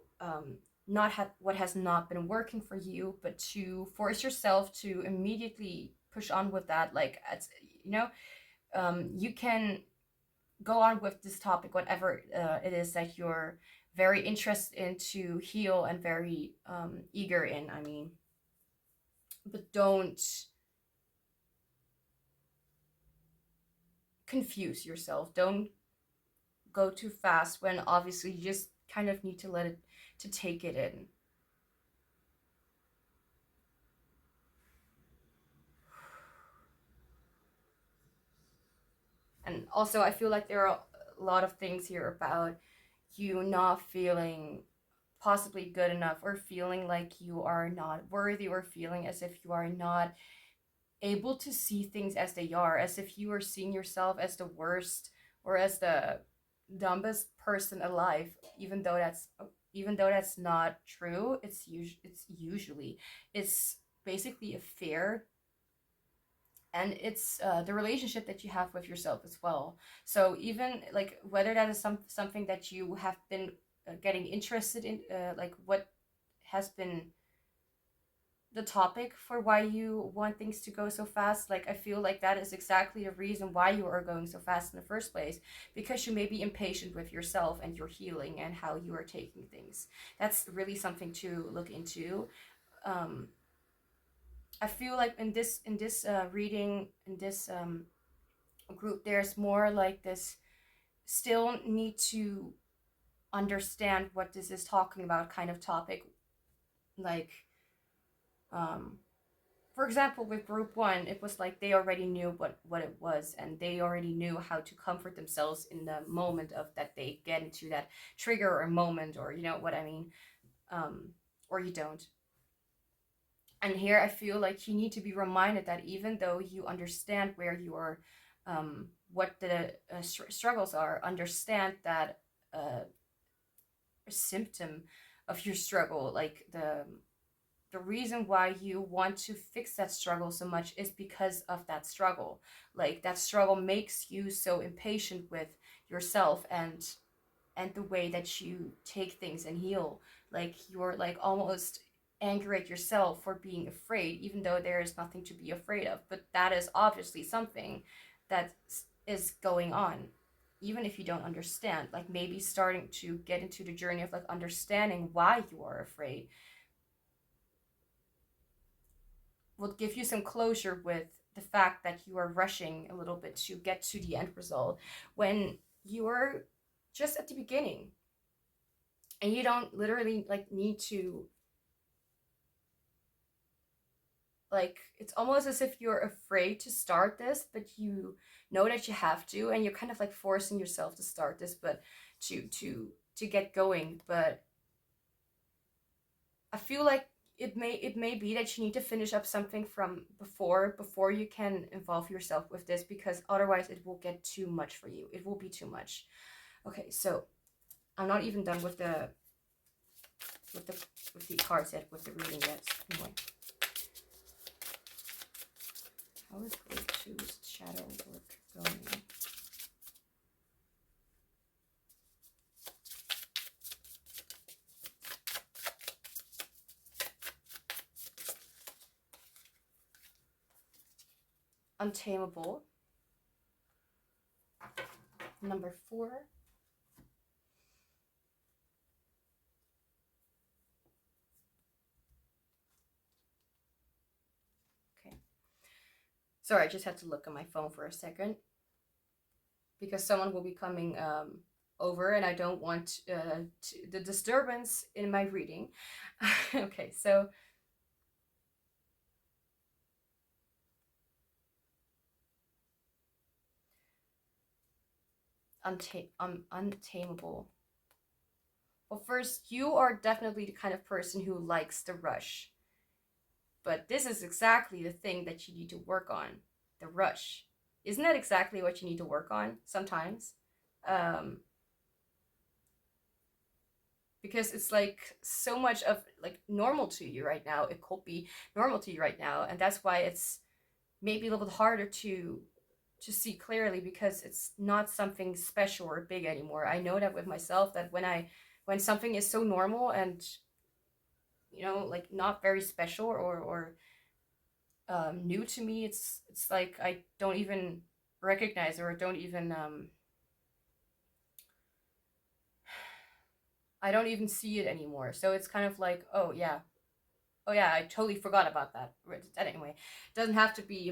what has not been working for you, but to force yourself to immediately push on with that. Like, you can go on with this topic, whatever it is that you're very interested in to heal and very eager in, I mean, but don't confuse yourself. Don't go too fast when obviously you just kind of need to let it, to take it in. And also I feel like there are a lot of things here about you not feeling possibly good enough, or feeling like you are not worthy, or feeling as if you are not able to see things as they are, as if you are seeing yourself as the worst or as the dumbest person alive, even though that's not true. It's usually it's basically a fear, and it's the relationship that you have with yourself as well. So even like whether that is something that you have been getting interested in, like what has been the topic for why you want things to go so fast. Like, I feel like that is exactly the reason why you are going so fast in the first place, because you may be impatient with yourself and your healing and how you are taking things. That's really something to look into. I feel like in this reading, in this group, there's more like this still need to understand what this is talking about kind of topic. Like, for example, with group one, it was like they already knew what it was, and they already knew how to comfort themselves in the moment of that they get into that trigger or moment, or you know what I mean, or you don't. And here I feel like you need to be reminded that even though you understand where you are, what the struggles are, understand that a symptom of your struggle, like the reason why you want to fix that struggle so much is because of that struggle. Like, that struggle makes you so impatient with yourself and the way that you take things and heal. Like, you're like almost angry at yourself for being afraid, even though there is nothing to be afraid of. But that is obviously something that is going on, even if you don't understand. Like, maybe starting to get into the journey of like understanding why you are afraid will give you some closure with the fact that you are rushing a little bit to get to the end result when you're just at the beginning, and you don't literally like need to, like, it's almost as if you're afraid to start this, but you know that you have to, and you're kind of like forcing yourself to start this, but to get going. But I feel like it may be that you need to finish up something from before you can involve yourself with this, because otherwise it will get too much for you. It will be too much. Okay, so I'm not even done with the cards yet, with the reading yet. Anyway, how is group 2's shadow work going? Untamable. Number 4. Okay. Sorry, I just had to look at my phone for a second, because someone will be coming over, and I don't want the disturbance in my reading. Okay, so untamable. Well, first, you are definitely the kind of person who likes the rush. But this is exactly the thing that you need to work on. The rush. Isn't that exactly what you need to work on sometimes? Because it's like so much of like normal to you right now. It could be normal to you right now. And that's why it's maybe a little bit harder to see clearly, because it's not something special or big anymore. I know that with myself, that when something is so normal and, you know, like not very special or new to me, it's like I don't even recognize, or don't even I don't even see it anymore. So it's kind of like, oh yeah, I totally forgot about that. Anyway, it doesn't have to be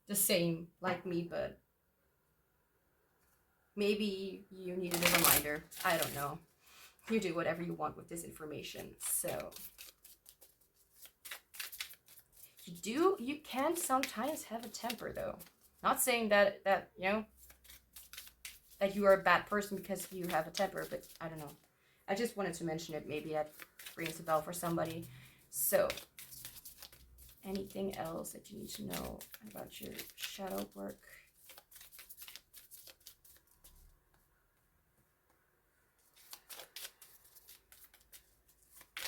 the same like me, but maybe you needed a reminder. I don't know. You do whatever you want with this information. So you can sometimes have a temper, though. Not saying that you know that you are a bad person because you have a temper, but I don't know. I just wanted to mention it. Maybe that rings a bell for somebody. So anything else that you need to know about your shadow work?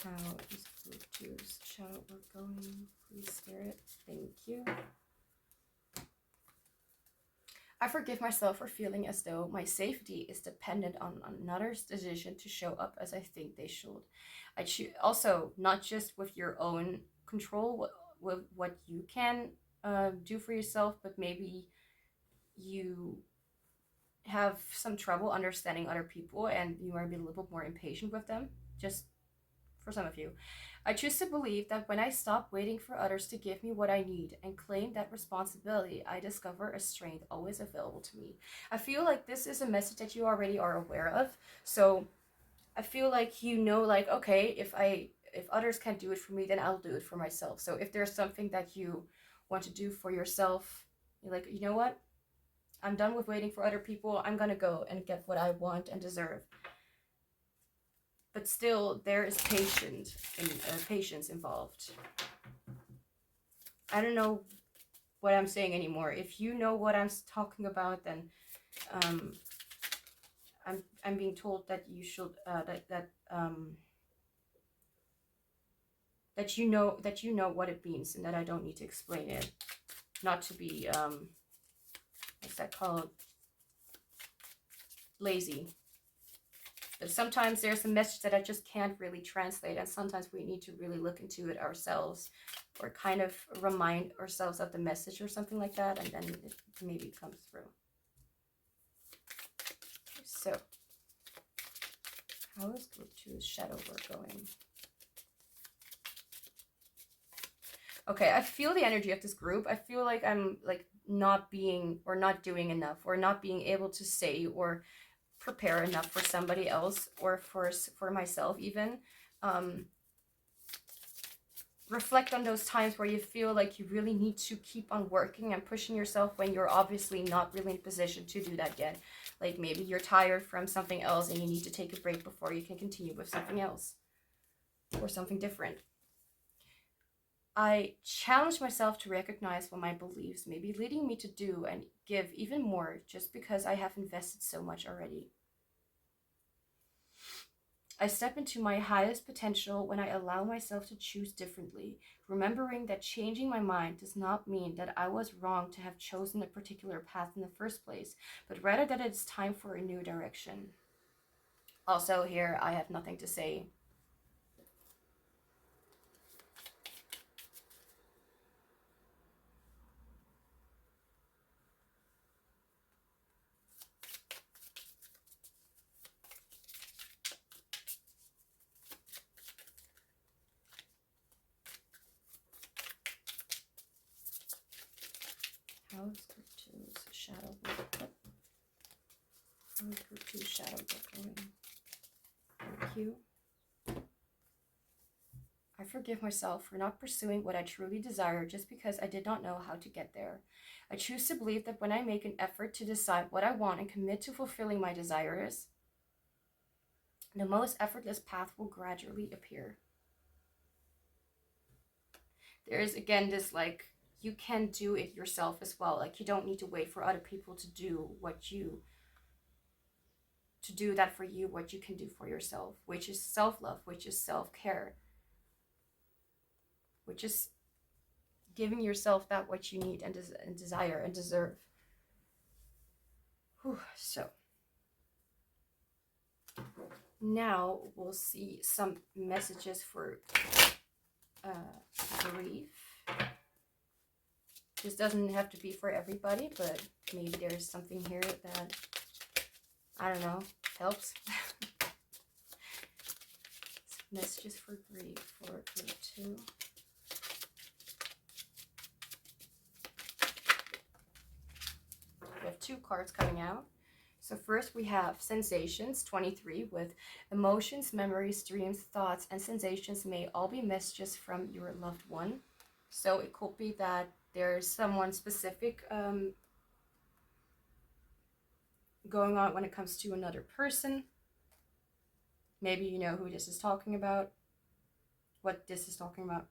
How is group 2's shadow work going? Please, Spirit. Thank you. I forgive myself for feeling as though my safety is dependent on another's decision to show up as I think they should. I choose also not just with your own control, with what you can do for yourself, but maybe you have some trouble understanding other people and you might be a little bit more impatient with them. Just for some of you. I choose to believe that when I stop waiting for others to give me what I need and claim that responsibility, I discover a strength always available to me. I feel like this is a message that you already are aware of. So I feel like you know, like, okay, if others can't do it for me, then I'll do it for myself. So if there's something that you want to do for yourself, you're like, you know what? I'm done with waiting for other people. I'm gonna go and get what I want and deserve. But still, there is patience involved. I don't know what I'm saying anymore. If you know what I'm talking about, then I'm being told that you should that you know what it means, and that I don't need to explain it. Not to be what's that called? Lazy. But sometimes there's a message that I just can't really translate, and sometimes we need to really look into it ourselves, or kind of remind ourselves of the message or something like that, and then it maybe comes through. So, how is group 2's shadow work going? Okay, I feel the energy of this group. I feel like I'm like not being or not doing enough, or not being able to say or prepare enough for somebody else, or for myself even. Reflect on those times where you feel like you really need to keep on working and pushing yourself when you're obviously not really in a position to do that yet. Like maybe you're tired from something else and you need to take a break before you can continue with something else or something different. I challenge myself to recognize what my beliefs may be leading me to do and give even more, just because I have invested so much already. I step into my highest potential when I allow myself to choose differently, remembering that changing my mind does not mean that I was wrong to have chosen a particular path in the first place, but rather that it's time for a new direction. Also, here I have nothing to say. How is group 2's shadow work? How is group 2's shadow work going? Thank you. I forgive myself for not pursuing what I truly desire just because I did not know how to get there. I choose to believe that when I make an effort to decide what I want and commit to fulfilling my desires, the most effortless path will gradually appear. There's again this like, you can do it yourself as well. Like you don't need to wait for other people to do that for you, what you can do for yourself, which is self-love, which is self-care, which is giving yourself that what you need and desire and deserve. Whew, so now we'll see some messages for grief. This doesn't have to be for everybody, but maybe there's something here that, I don't know, helps. Messages for grief for group 2. We have 2 cards coming out. So first we have sensations, 23, with emotions, memories, dreams, thoughts, and sensations may all be messages from your loved one. So it could be that there's someone specific going on when it comes to another person. Maybe you know who this is talking about, what this is talking about.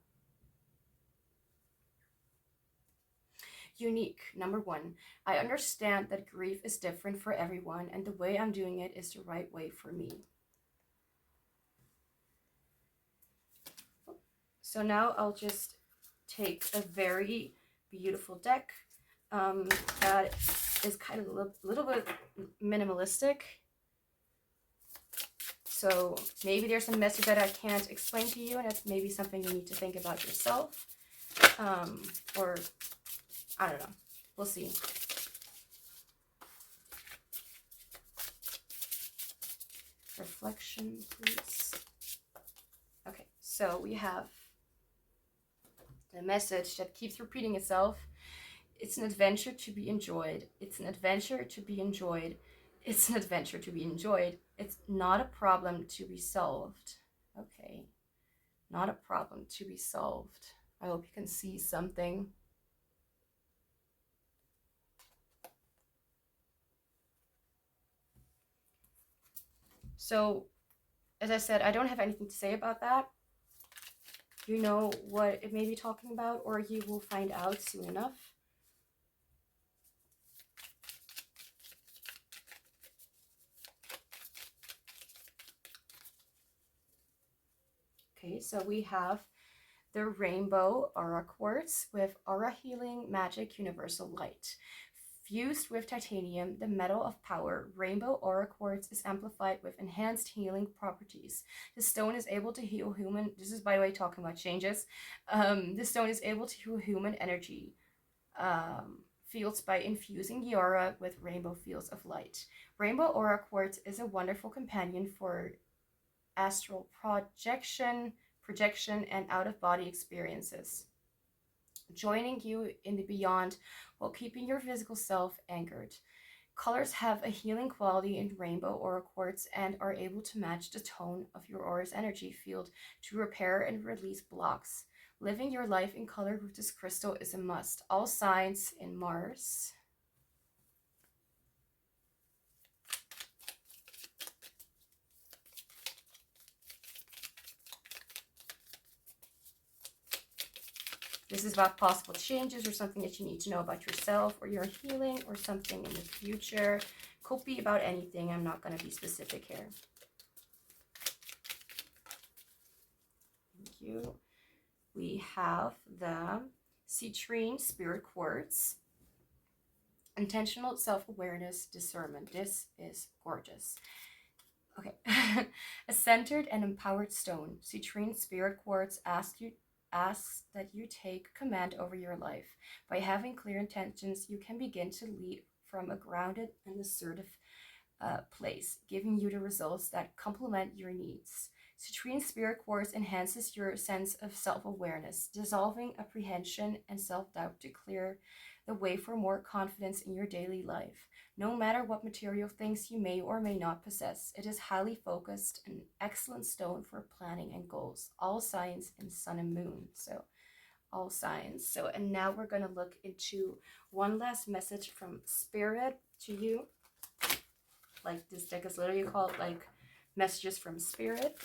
Unique, number one. I understand that grief is different for everyone, and the way I'm doing it is the right way for me. So now I'll just take a very beautiful deck that is kind of a little bit minimalistic. So maybe there's a message that I can't explain to you, and it's maybe something you need to think about yourself. Or, I don't know. We'll see. Reflection, please. Okay, so we have the message that keeps repeating itself. It's an adventure to be enjoyed. It's an adventure to be enjoyed. It's an adventure to be enjoyed. It's not a problem to be solved. Okay. Not a problem to be solved. I hope you can see something. So, as I said, I don't have anything to say about that. You know what it may be talking about, or you will find out soon enough. Okay, so we have the Rainbow Aura Quartz with Aura Healing Magic Universal Light. Fused with titanium, the metal of power, Rainbow Aura Quartz is amplified with enhanced healing properties. The stone is able to heal human, this is by the way talking about changes, the stone is able to heal human energy fields by infusing the aura with rainbow fields of light. Rainbow Aura Quartz is a wonderful companion for astral projection, and out-of-body experiences, joining you in the beyond while keeping your physical self anchored. Colors have a healing quality in Rainbow Aura Quartz and are able to match the tone of your aura's energy field to repair and release blocks. Living your life in color with this crystal is a must. All signs in Mars. This is about possible changes or something that you need to know about yourself or your healing or something in the future. Could be about anything. I'm not going to be specific here. Thank you. We have the Citrine Spirit Quartz. Intentional self-awareness, discernment. This is gorgeous. Okay. A centered and empowered stone. Citrine Spirit Quartz asks that you take command over your life. By having clear intentions, you can begin to lead from a grounded and assertive place, giving you the results that complement your needs. Citrine Spirit Quartz enhances your sense of self-awareness, dissolving apprehension and self-doubt to clear the way for more confidence in your daily life. No matter what material things you may or may not possess, it is highly focused, an excellent stone for planning and goals. All signs in Sun and Moon. So all signs. So, and now we're going to look into one last message from Spirit to you. Like, this deck is literally called like messages from Spirit,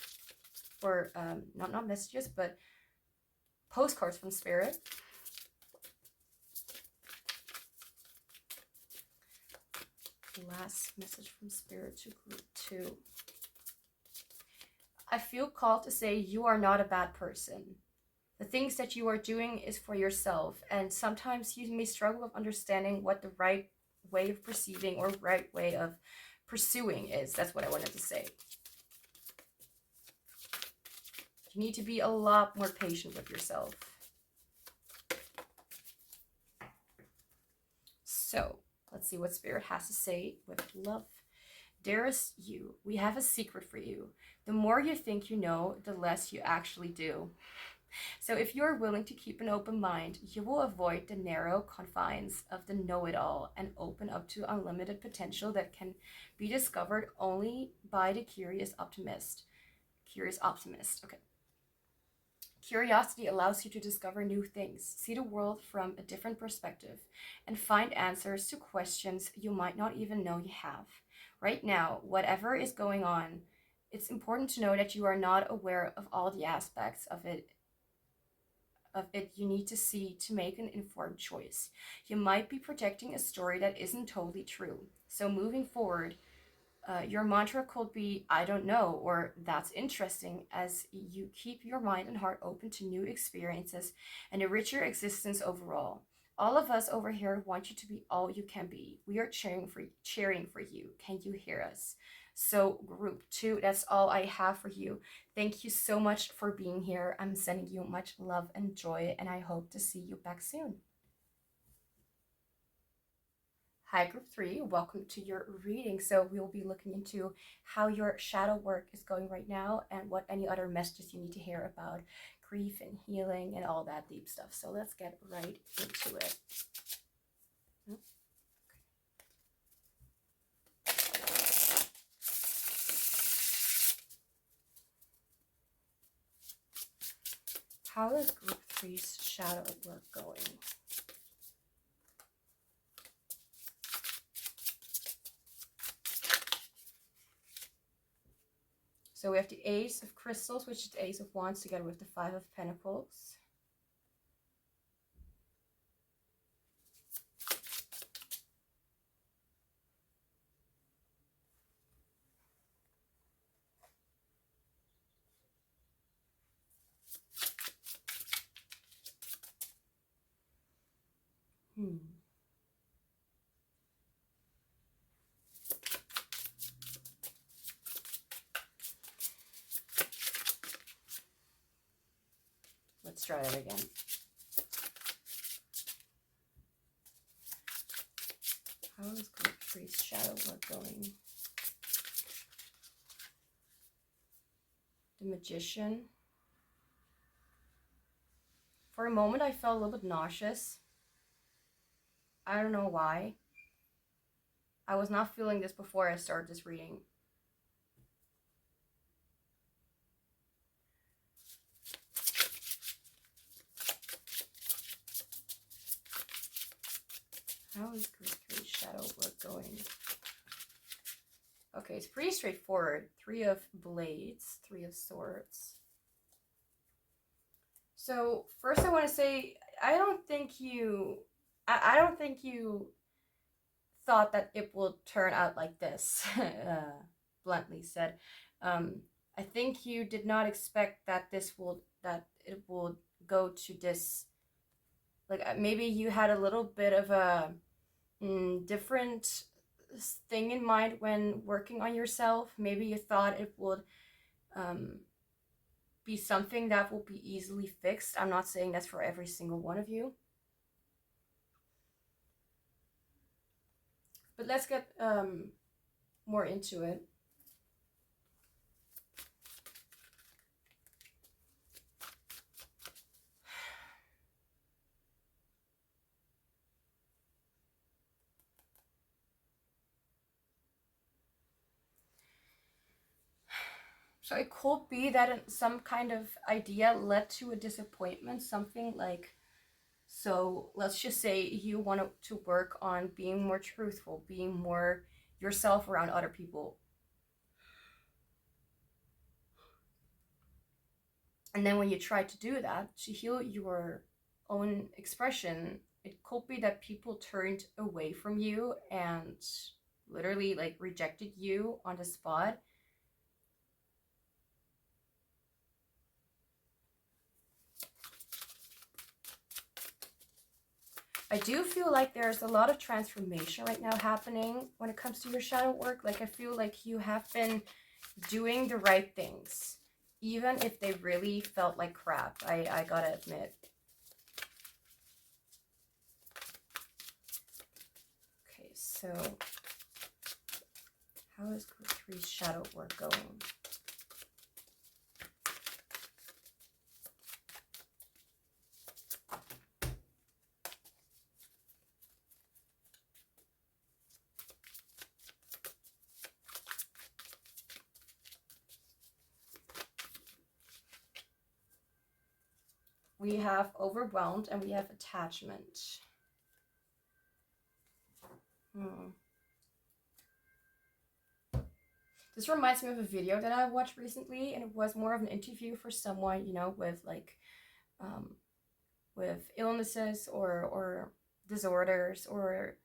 or not messages, but postcards from Spirit. Last message from Spirit to group 2. I feel called to say you are not a bad person. The things that you are doing is for yourself, and sometimes you may struggle with understanding what the right way of perceiving or right way of pursuing is. That's what I wanted to say. You need to be a lot more patient with yourself. So, let's see what Spirit has to say with love. Dearest you, we have a secret for you. The more you think you know, the less you actually do. So if you're willing to keep an open mind, you will avoid the narrow confines of the know-it-all and open up to unlimited potential that can be discovered only by the curious optimist. Curious optimist, okay. Curiosity allows you to discover new things, see the world from a different perspective, and find answers to questions you might not even know you have. Right now, whatever is going on, it's important to know that you are not aware of all the aspects of it of it you need to see to make an informed choice. You might be projecting a story that isn't totally true. So moving forward, your mantra could be, I don't know, or that's interesting, as you keep your mind and heart open to new experiences and enrich your existence overall. All of us over here want you to be all you can be. We are cheering for you. Can you hear us? So group 2, that's all I have for you. Thank you so much for being here. I'm sending you much love and joy, and I hope to see you back soon. Hi, group 3, welcome to your reading. So we will be looking into how your shadow work is going right now and what any other messages you need to hear about grief and healing and all that deep stuff. So let's get right into it. How is group 3's shadow work going? So we have the Ace of Crystals, which is the Ace of Wands, together with the Five of Pentacles. Let's try that again. How is group 3's shadow work going? The Magician. For a moment, I felt a little bit nauseous. I don't know why. I was not feeling this before I started this reading. How is group 3's shadow work going? Okay, it's pretty straightforward. 3 of Blades, 3 of Swords. So first I want to say, I don't think you thought that it will turn out like this, bluntly said. I think you did not expect that it will go to this. Like maybe you had a little bit of a different thing in mind when working on yourself. Maybe you thought it would be something that will be easily fixed. I'm not saying that's for every single one of you. But let's get more into it. So it could be that some kind of idea led to a disappointment, something like, so let's just say you wanted to work on being more truthful, being more yourself around other people. And then when you try to do that, to heal your own expression, it could be that people turned away from you and literally like rejected you on the spot. I do feel like there's a lot of transformation right now happening when it comes to your shadow work. Like I feel like you have been doing the right things, even if they really felt like crap. I gotta admit. Okay, so how is group 3's shadow work going? We have overwhelmed and we have attachment. This reminds me of a video that I watched recently, and it was more of an interview for someone, you know, with like with illnesses or disorders or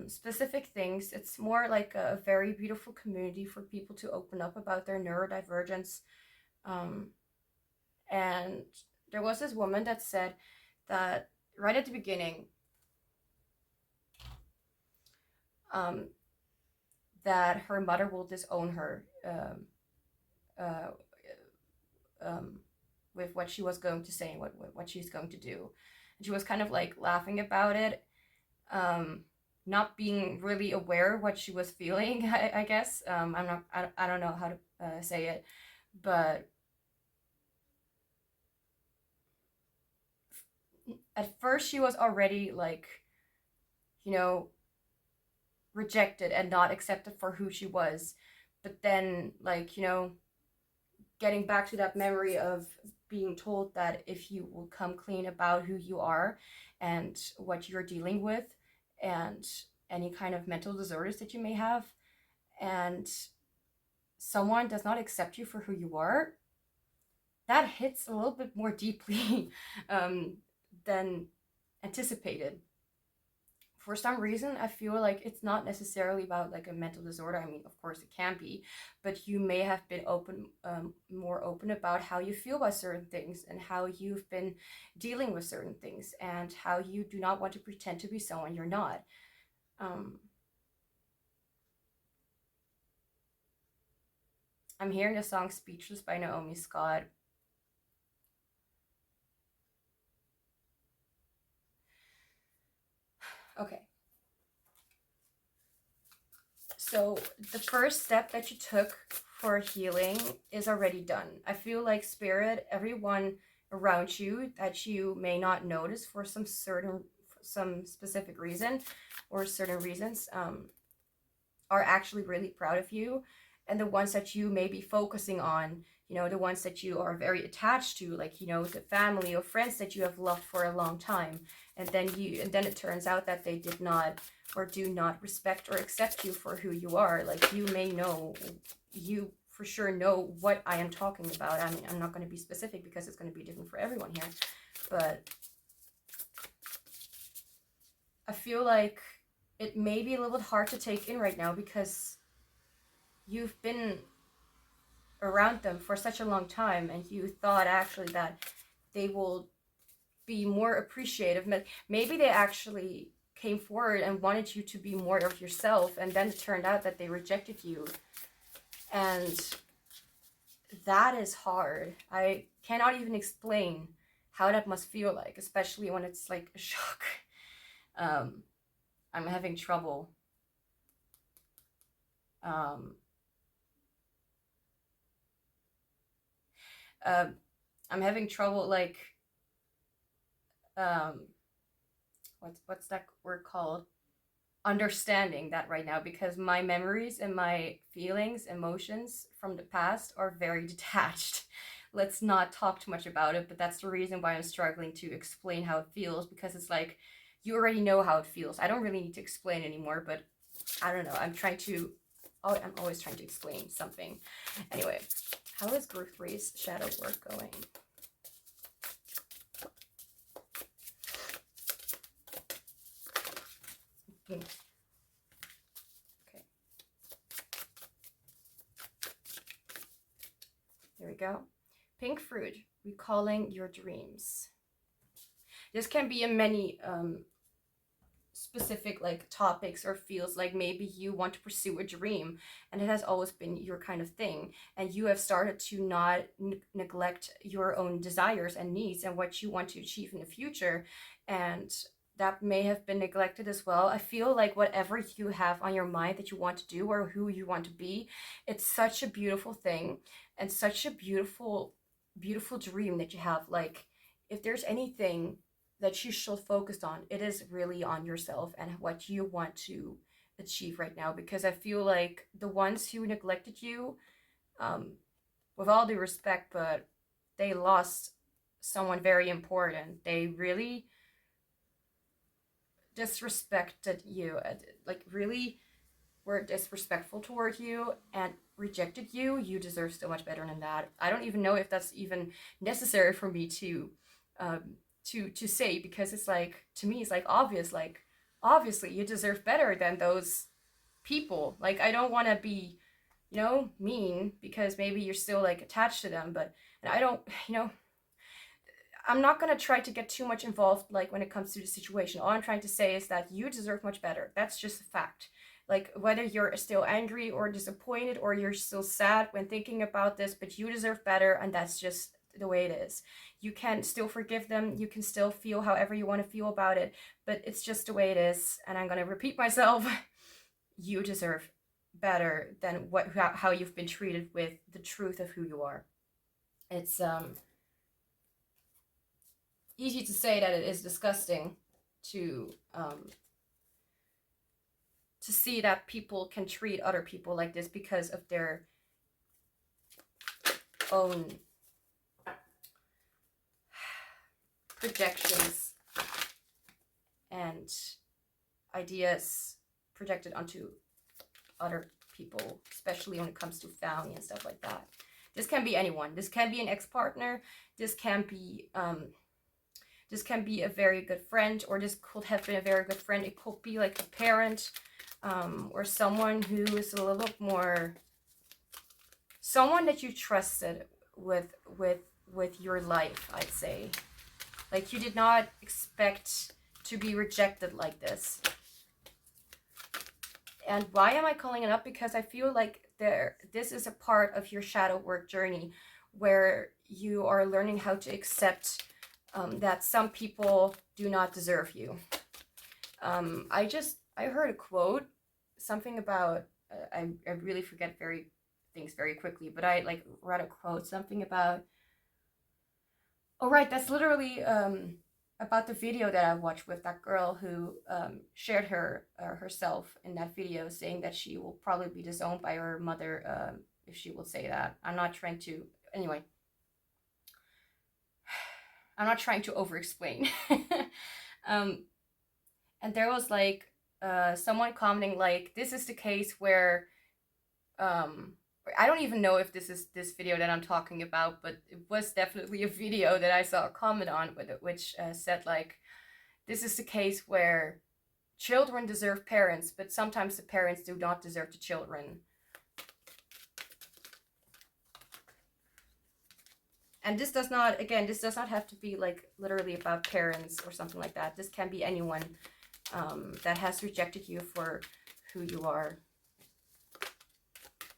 specific things. It's more like a very beautiful community for people to open up about their neurodivergence. And there was this woman that said that right at the beginning, that her mother will disown her uh, with what she was going to say and what she's going to do. And she was kind of like laughing about it, not being really aware what she was feeling. I guess I don't know how to say it, but at first she was already like, you know, rejected and not accepted for who she was. But then, like, you know, getting back to that memory of being told that if you will come clean about who you are and what you're dealing with and any kind of mental disorders that you may have, and someone does not accept you for who you are, that hits a little bit more deeply than anticipated. For some reason, I feel like it's not necessarily about like a mental disorder. I mean, of course it can be, but you may have been more open about how you feel about certain things and how you've been dealing with certain things and how you do not want to pretend to be someone you're not. I'm hearing the song Speechless by Naomi Scott. Okay. So the first step that you took for healing is already done. I feel like Spirit, everyone around you that you may not notice for some specific reason or certain reasons, are actually really proud of you. And the ones that you may be focusing on, you know, the ones that you are very attached to, like, you know, the family or friends that you have loved for a long time, and then it turns out that they did not or do not respect or accept you for who you are. Like, you may know, you for sure know what I am talking about. I mean, I'm not going to be specific because it's going to be different for everyone here, but I feel like it may be a little bit hard to take in right now because you've been around them for such a long time and you thought actually that they will be more appreciative. Maybe they actually came forward and wanted you to be more of yourself, and then it turned out that they rejected you. And that is hard. I cannot even explain how that must feel like, especially when it's like a shock. I'm having trouble I'm having trouble like what's that word called, understanding that right now, because my memories and my feelings, emotions from the past are very detached. Let's not talk too much about it, but that's the reason why I'm struggling to explain how it feels, because it's like you already know how it feels. I don't really need to explain anymore, but I don't know. I'm always trying to explain something. Anyway, how is Group 3's shadow work going? Okay. There we go. Pink fruit, recalling your dreams. This can be in many specific like topics or fields. Like maybe you want to pursue a dream and it has always been your kind of thing, and you have started to not neglect your own desires and needs and what you want to achieve in the future, and that may have been neglected as well. I feel like whatever you have on your mind that you want to do or who you want to be, it's such a beautiful thing and such a beautiful dream that you have. Like, if there's anything that you should focus on, it is really on yourself and what you want to achieve right now. Because I feel like the ones who neglected you, with all due respect, but they lost someone very important. They really disrespected you, like really were disrespectful toward you and rejected you. You deserve so much better than that. I don't even know if that's even necessary for me to to say, because it's like, to me it's like obvious, like obviously you deserve better than those people. Like I don't want to be, you know, mean because maybe you're still like attached to them, but and I don't, you know, I'm not going to try to get too much involved like when it comes to the situation. All I'm trying to say is that you deserve much better. That's just a fact. Like whether you're still angry or disappointed or you're still sad when thinking about this, but you deserve better, and that's just the way it is. You can still forgive them, you can still feel however you want to feel about it, but it's just the way it is. And I'm going to repeat myself. You deserve better than how you've been treated with the truth of who you are. It's easy to say that it is disgusting to see that people can treat other people like this because of their own projections and ideas projected onto other people, especially when it comes to family and stuff like that. This can be anyone. This can be an ex-partner. This can be a very good friend, or this could have been a very good friend. It could be like a parent, or someone who is a little more, someone that you trusted with your life, I'd say. Like you did not expect to be rejected like this. And why am I calling it up? Because I feel like this is a part of your shadow work journey where you are learning how to accept that some people do not deserve you. I heard a quote, something about, I really forget things very quickly, but I like read a quote, something about, oh right, that's literally about the video that I watched with that girl who shared herself in that video, saying that she will probably be disowned by her mother if she will say that. I'm not trying to, anyway, I'm not trying to over-explain. And there was like someone commenting like, this is the case where, I don't even know if this is this video that I'm talking about, but it was definitely a video that I saw a comment on with it, which said like, this is the case where children deserve parents, but sometimes the parents do not deserve the children. And this does not, again, this does not have to be like literally about parents or something like that. This can be anyone that has rejected you for who you are.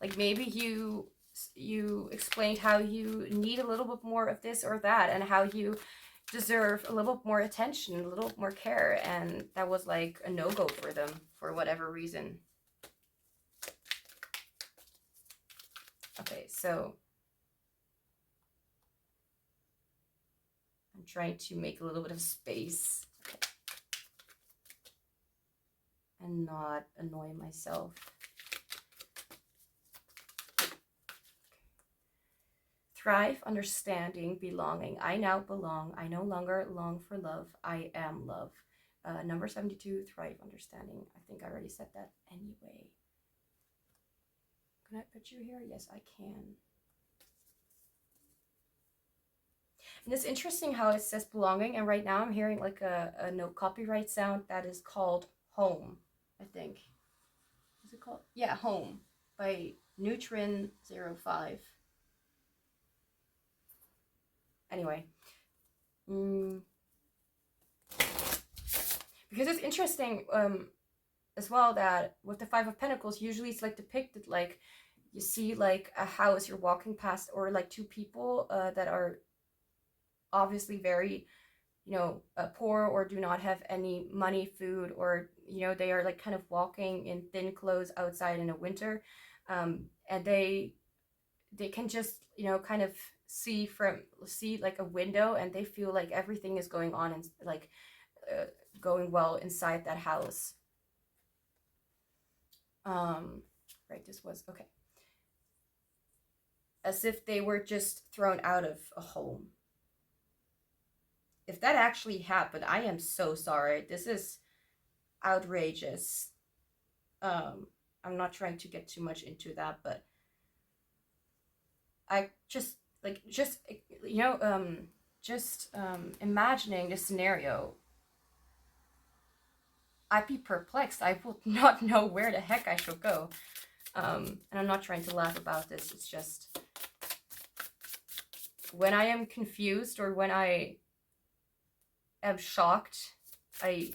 Like maybe you explained how you need a little bit more of this or that, and how you deserve a little more attention, a little more care, and that was like a no-go for them for whatever reason. Okay, so I'm trying to make a little bit of space and not annoy myself. Thrive, understanding, belonging. I now belong. I no longer long for love. I am love. Number 72, thrive, understanding. I think I already said that anyway. Can I put you here? Yes, I can. And it's interesting how it says belonging, and right now I'm hearing like a no copyright sound that is called Home, I think. Is it called? Yeah, Home by Neutrin05. Anyway. Because it's interesting as well that with the Five of Pentacles, usually it's like depicted like you see like a house you're walking past, or like two people that are obviously very, you know, poor or do not have any money, food, or, you know, they are like kind of walking in thin clothes outside in the winter, and they can just, you know, kind of see like a window, and they feel like everything is going on and like going well inside that house. Right, this was okay, as if they were just thrown out of a home. If that actually happened, I am so sorry. This is outrageous. I'm not trying to get too much into that, but I just you know, just imagining the scenario, I'd be perplexed. I would not know where the heck I should go. And I'm not trying to laugh about this. It's just when I am confused or when I am shocked, I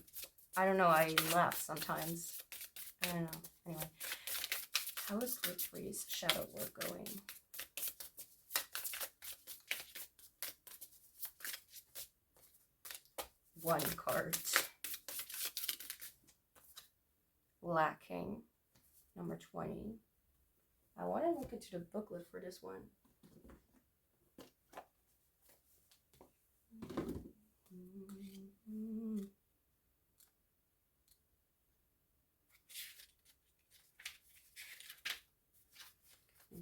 don't know, I laugh sometimes. I don't know. Anyway, how is Mercury's shadow work going? One card. Lacking. Number 20. I want to look into the booklet for this one.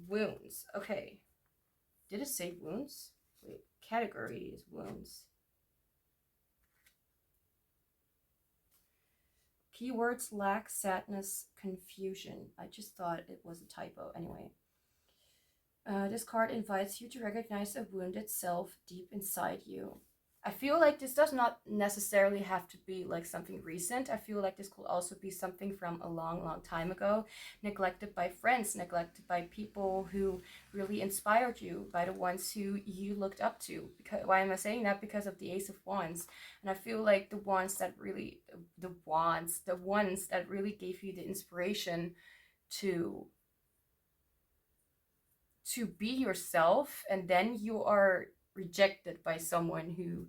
Wounds. Okay. Did it say wounds? Wait, category is wounds. Keywords: lack, sadness, confusion. I just thought it was a typo. Anyway. This card invites you to recognize a wounded self deep inside you. I feel like this does not necessarily have to be like something recent. I feel like this could also be something from a long, long time ago. Neglected by friends, neglected by people who really inspired you, by the ones who you looked up to. Because, why am I saying that? Because of the Ace of Wands. And I feel like the ones that really gave you the inspiration to be yourself, and then you are rejected by someone who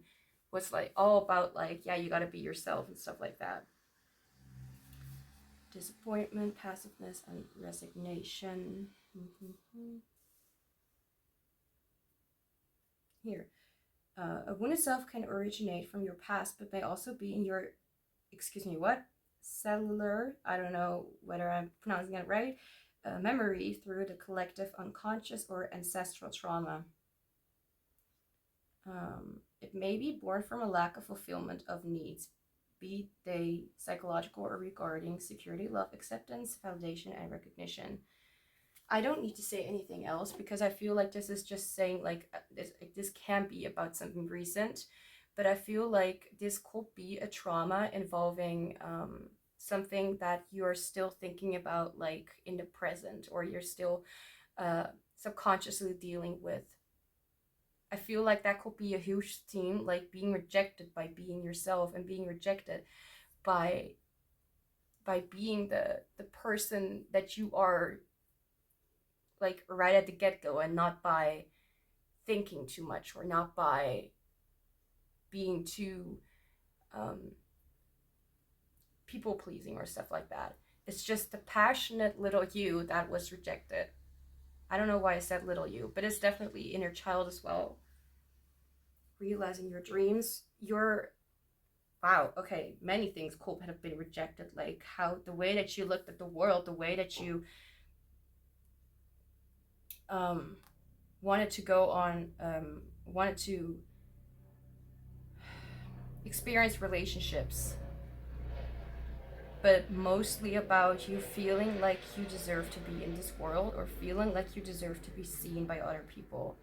was like all about like, yeah, you got to be yourself and stuff like that. Disappointment, passiveness, and resignation. Here, a wounded self can originate from your past, but may also be in your, cellular, I don't know whether I'm pronouncing it right, memory through the collective unconscious or ancestral trauma. It may be born from a lack of fulfillment of needs, be they psychological or regarding security, love, acceptance, validation, and recognition. I don't need to say anything else because I feel like this is just saying like this can be about something recent, but I feel like this could be a trauma involving something that you're still thinking about like in the present, or you're still subconsciously dealing with. I feel like that could be a huge theme, like being rejected by being yourself, and being rejected by being the person that you are, like right at the get-go, and not by thinking too much, or not by being too people pleasing or stuff like that. It's just the passionate little you that was rejected. I don't know why I said little you, but it's definitely inner child as well. Realizing your dreams, wow, okay, many things could have been rejected, like how the way that you looked at the world, the way that you wanted to experience relationships, but mostly about you feeling like you deserve to be in this world, or feeling like you deserve to be seen by other people.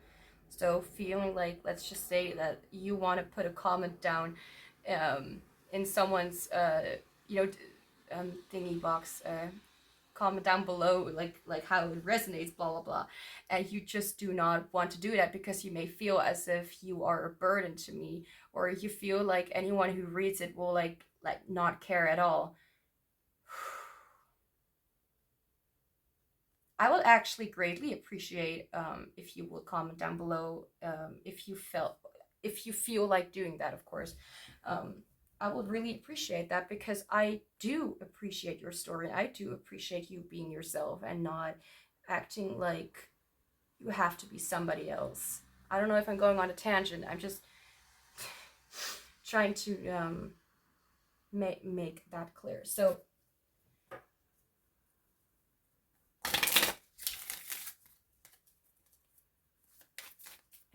So feeling like, let's just say that you want to put a comment down in someone's thingy box, comment down below, like how it resonates, blah blah blah, and you just do not want to do that because you may feel as if you are a burden to me, or you feel like anyone who reads it will like not care at all. I will actually greatly appreciate if you will comment down below if you feel like doing that, of course. I would really appreciate that, because I do appreciate your story. I do appreciate you being yourself and not acting like you have to be somebody else. I don't know if I'm going on a tangent. I'm just trying to make that clear. So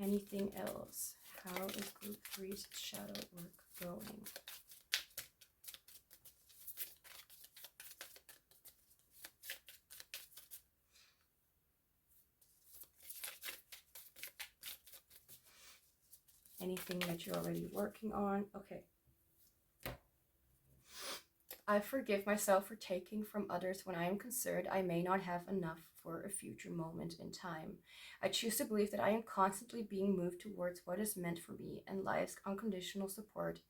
anything else? How is group 3's shadow work going? anything that you're already working on. Okay. I forgive myself for taking from others when I am concerned I may not have enough for a future moment in time. I choose to believe that I am constantly being moved towards what is meant for me, and life's unconditional support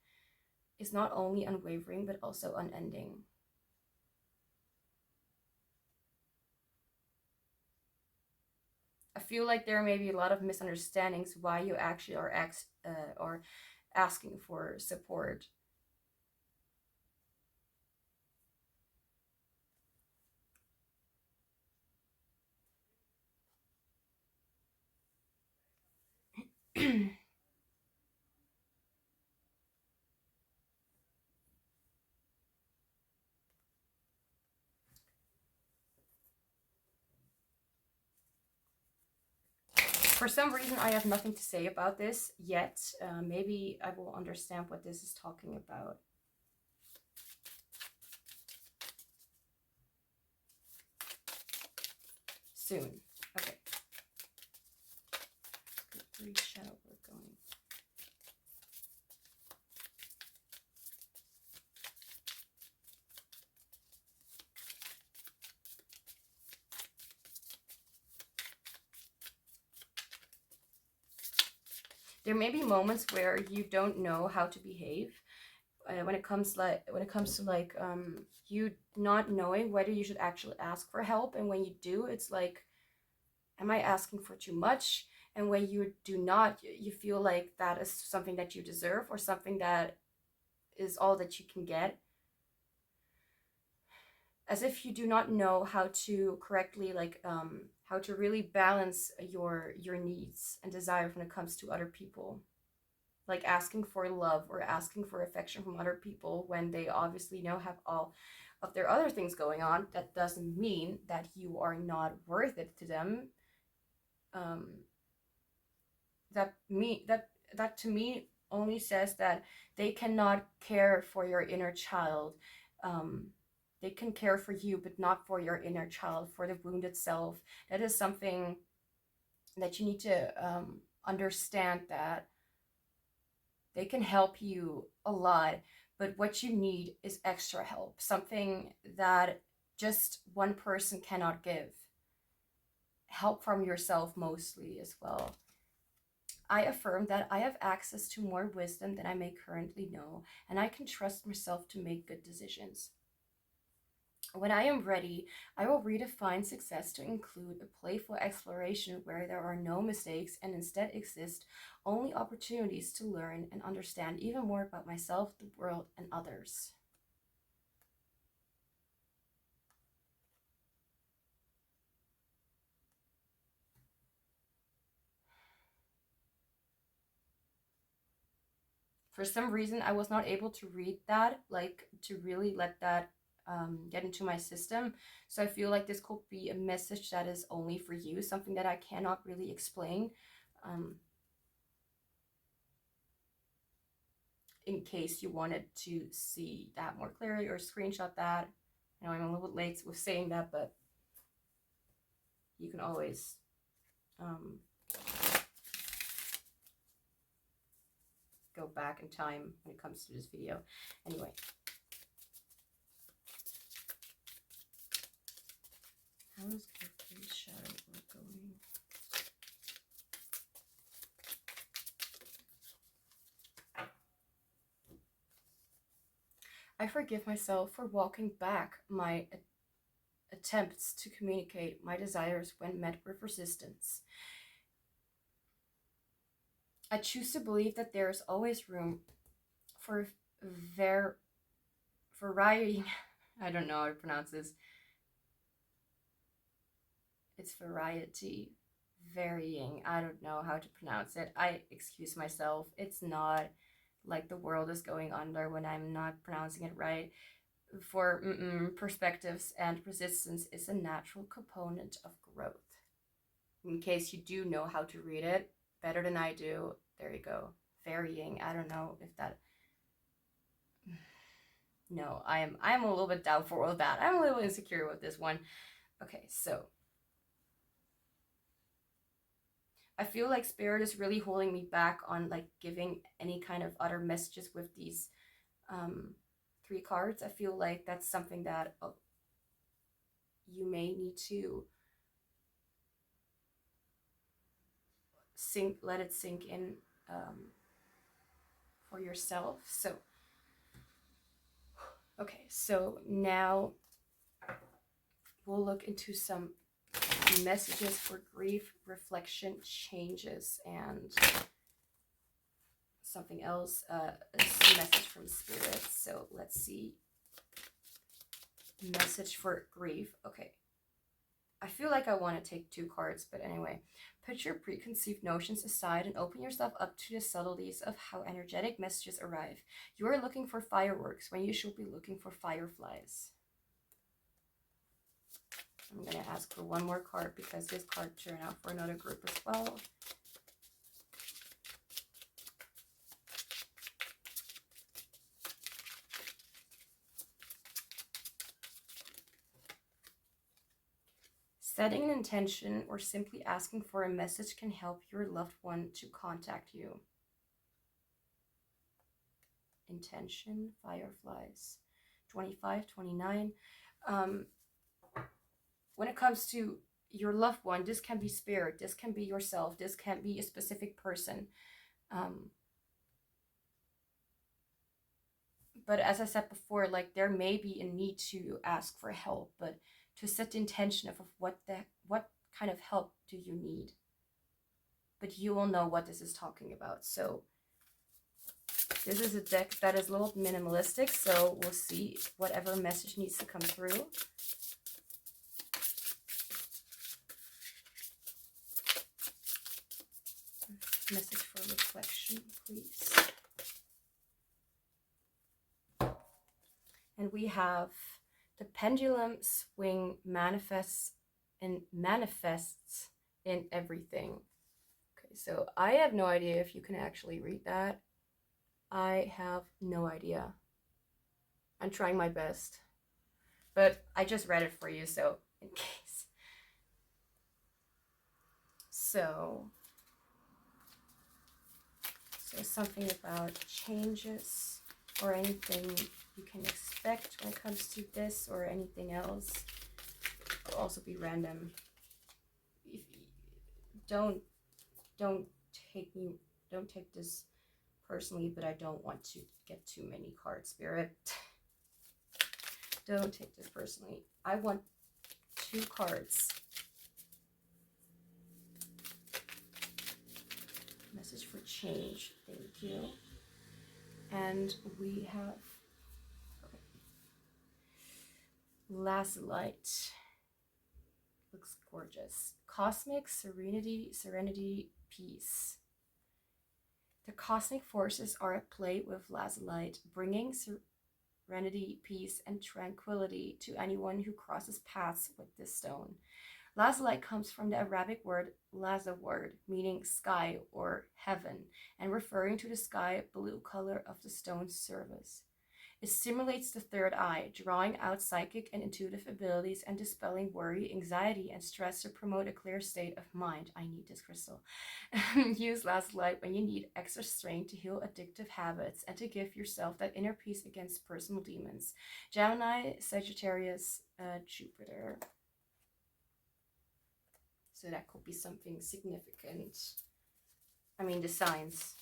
is not only unwavering but also unending. I feel like there may be a lot of misunderstandings why you actually are asking for support. For some reason, I have nothing to say about this yet. Maybe I will understand what this is talking about. Soon. Okay. Good 3 shadow work going. There may be moments where you don't know how to behave when it comes to like you not knowing whether you should actually ask for help, and when you do, it's like, am I asking for too much? And when you do not, you feel like that is something that you deserve or something that is all that you can get, as if you do not know how to correctly how to really balance your needs and desires when it comes to other people, like asking for love or asking for affection from other people when they obviously have all of their other things going on. That doesn't mean that you are not worth it to them. That to me only says that they cannot care for your inner child. They can care for you, but not for your inner child, for the wounded self. That is something that you need to understand, that they can help you a lot, but what you need is extra help, something that just one person cannot give. Help from yourself mostly as well. I affirm that I have access to more wisdom than I may currently know, and I can trust myself to make good decisions. When I am ready, I will redefine success to include a playful exploration where there are no mistakes and instead exist only opportunities to learn and understand even more about myself, the world, and others. For some reason, I was not able to read that, like to really let that get into my system. So I feel like this could be a message that is only for you, something that I cannot really explain. In case you wanted to see that more clearly or screenshot that. I know I'm a little bit late with saying that, but you can always go back in time when it comes to this video. Anyway. How is Mercury's shadow work going? I forgive myself for walking back my attempts to communicate my desires when met with resistance. I choose to believe that there is always room for variety. I don't know how to pronounce this. It's variety, varying. I don't know how to pronounce it. I excuse myself. It's not like the world is going under when I'm not pronouncing it right. For perspectives and resistance is a natural component of growth. In case you do know how to read it better than I do, there you go. Varying. I don't know if that. No, I'm a little bit doubtful of that. I'm a little insecure with this one. Okay, so I feel like Spirit is really holding me back on like giving any kind of other messages with these 3 cards. I feel like that's something that you may need to let it sink in for yourself. So okay, so now we'll look into some messages for grief, reflection, changes, and something else, a message from Spirit. So let's see. Message for grief. Okay. I feel like I want to take 2 cards, but anyway. Put your preconceived notions aside and open yourself up to the subtleties of how energetic messages arrive. You are looking for fireworks when you should be looking for fireflies. I'm going to ask for 1 more card because this card turned out for another group as well. Setting an intention or simply asking for a message can help your loved one to contact you. Intention, fireflies, 25, 29. When it comes to your loved one, this can be spirit, this can be yourself, this can be a specific person. But as I said before, like there may be a need to ask for help, but to set the intention of what kind of help do you need. But you will know what this is talking about. So this is a deck that is a little minimalistic, so we'll see whatever message needs to come through. Message for reflection, please. And we have the pendulum swing manifests in everything. Okay, so I have no idea if you can actually read that. I have no idea. I'm trying my best. But I just read it for you, so in case. So something about changes or anything you can expect when it comes to this or anything else. It'll also be random. If don't take this personally, but I don't want to get too many cards, Spirit. Don't take this personally. I want 2 cards. Message for change. Thank you. And we have Lazulite. Looks gorgeous. Cosmic serenity, peace. The cosmic forces are at play with Lazulite, bringing serenity, peace, and tranquility to anyone who crosses paths with this stone. Lazulite comes from the Arabic word lazaward, meaning sky or heaven, and referring to the sky blue color of the stone's surface. It stimulates the third eye, drawing out psychic and intuitive abilities and dispelling worry, anxiety, and stress to promote a clear state of mind. I need this crystal. Use Lazulite when you need extra strength to heal addictive habits and to give yourself that inner peace against personal demons. Gemini, Sagittarius, Jupiter. So that could be something significant. I mean, the signs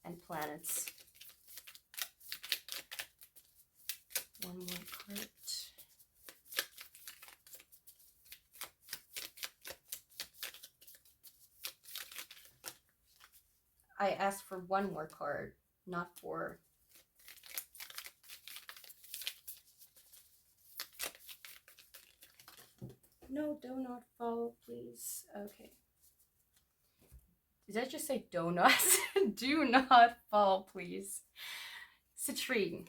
and planets. 1 more card. I asked for 1 more card, not 4. No, do not fall, please. Okay. Did I just say donuts? Do not fall, please. Citrine.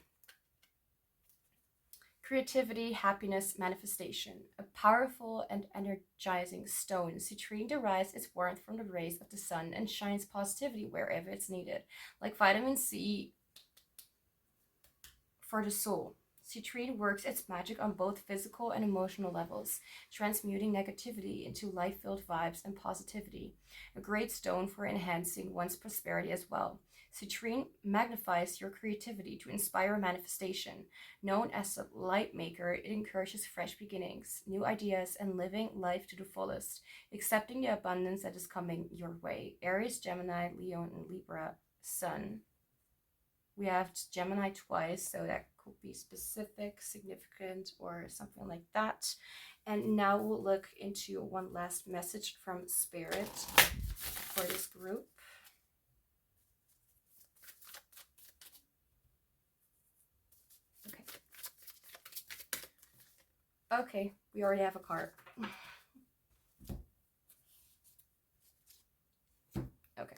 Creativity, happiness, manifestation. A powerful and energizing stone, citrine derives its warmth from the rays of the sun and shines positivity wherever it's needed. Like vitamin C for the soul. Citrine works its magic on both physical and emotional levels, transmuting negativity into life-filled vibes and positivity. A great stone for enhancing one's prosperity as well. Citrine magnifies your creativity to inspire manifestation. Known as a light maker, it encourages fresh beginnings, new ideas, and living life to the fullest, accepting the abundance that is coming your way. Aries, Gemini, Leo, and Libra, Sun. We have Gemini twice, so that could be specific, significant, or something like that. And now we'll look into one last message from Spirit for this group. Okay, we already have a card. Okay.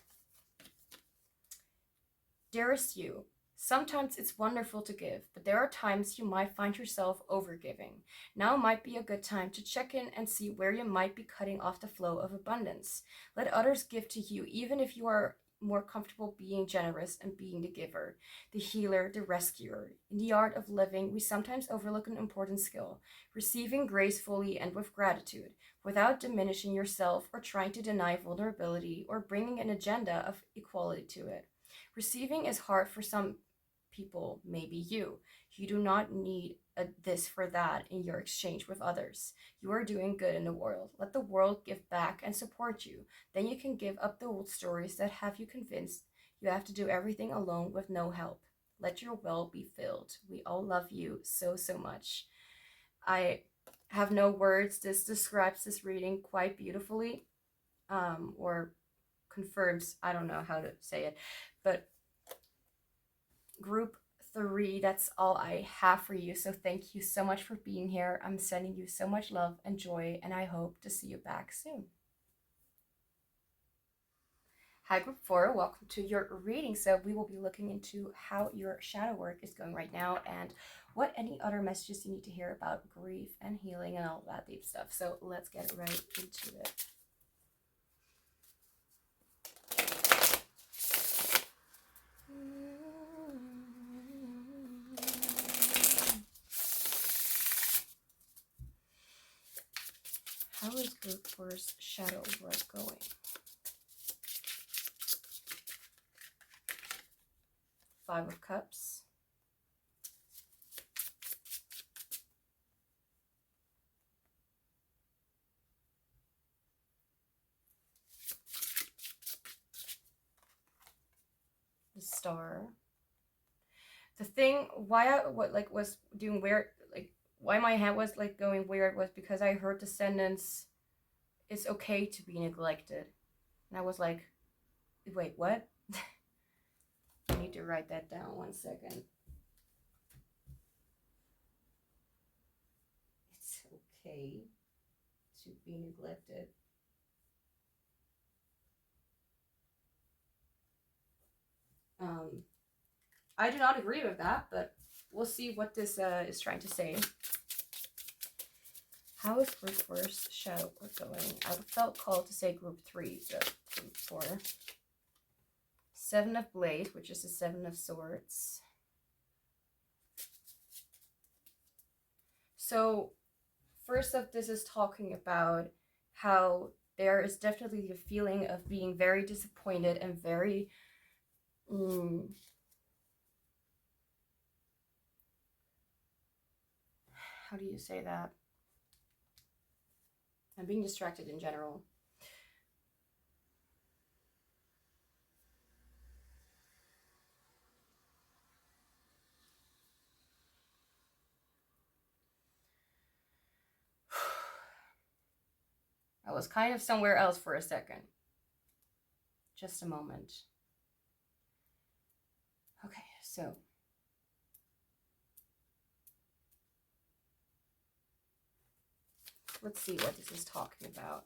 Dearest you, sometimes it's wonderful to give, but there are times you might find yourself overgiving. Now might be a good time to check in and see where you might be cutting off the flow of abundance. Let others give to you, even if you are more comfortable being generous and being the giver, the healer, the rescuer. In the art of living, we sometimes overlook an important skill: receiving gracefully and with gratitude, without diminishing yourself or trying to deny vulnerability or bringing an agenda of equality to it. Receiving is hard for some people, maybe you. You do not need this for that in your exchange with others. You are doing good in the world. Let the world give back and support you. Then you can give up the old stories that have you convinced you have to do everything alone with no help. Let your well be filled. We all love you so, so much. I have no words. This describes this reading quite beautifully, or confirms, I don't know how to say it, but group 3, that's all I have for you. So thank you so much for being here. I'm sending you so much love and joy, and I hope to see you back soon. Hi group 4, welcome to your reading. So we will be looking into how your shadow work is going right now and what any other messages you need to hear about grief and healing and all that deep stuff. So let's get right into it. How is group 4's shadow work going? Five of Cups. The Star. The thing why I was doing weird, like why my head was like going weird was because I heard the sentence, it's okay to be neglected. And I was like, wait, what? I need to write that down 1 second. It's okay to be neglected. I do not agree with that, but we'll see what this is trying to say. How is group 4's shadow work going? I felt called to say group 3, but group 4. 7 of Blades, which is the 7 of Swords. So first up, this is talking about how there is definitely the feeling of being very disappointed and very how do you say that? I'm being distracted in general. I was kind of somewhere else for a second. Just a moment. Okay, so let's see what this is talking about.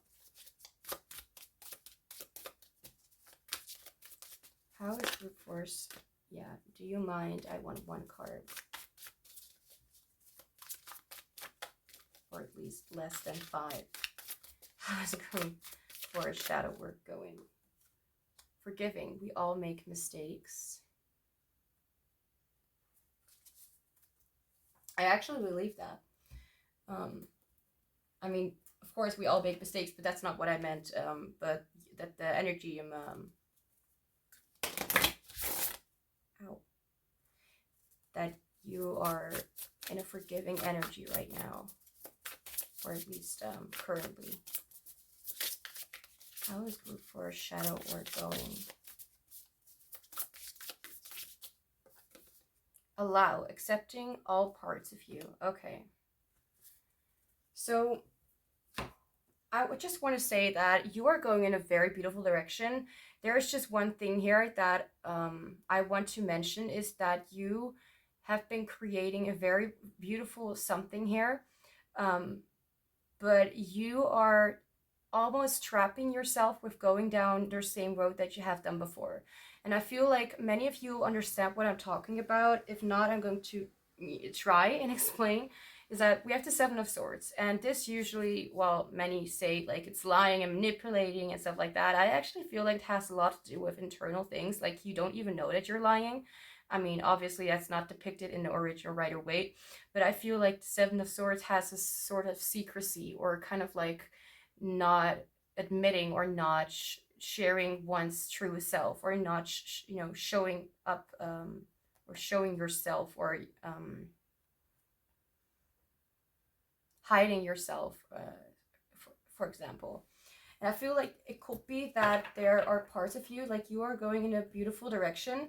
How is group 4's? Yeah, do you mind? I want 1 card. Or at least less than 5. How is group 4's shadow work going? Forgiving. We all make mistakes. I actually believe that. I mean, of course, we all make mistakes, but that's not what I meant. But that the energy, ow, that you are in a forgiving energy right now, or at least currently. How is group for shadow work going? Allow, accepting all parts of you. Okay. So I would just want to say that you are going in a very beautiful direction. There is just one thing here that I want to mention, is that you have been creating a very beautiful something here. But you are almost trapping yourself with going down the same road that you have done before. And I feel like many of you understand what I'm talking about. If not, I'm going to try and explain. Is that we have the Seven of Swords, and this usually, well, many say like it's lying and manipulating and stuff like that. I actually feel like it has a lot to do with internal things, like you don't even know that you're lying. I mean, obviously that's not depicted in the original Rider-Waite, but I feel like the Seven of Swords has a sort of secrecy, or kind of like not admitting or not sharing one's true self, or not showing up, or showing yourself, or hiding yourself, for example. And I feel like it could be that there are parts of you, like you are going in a beautiful direction,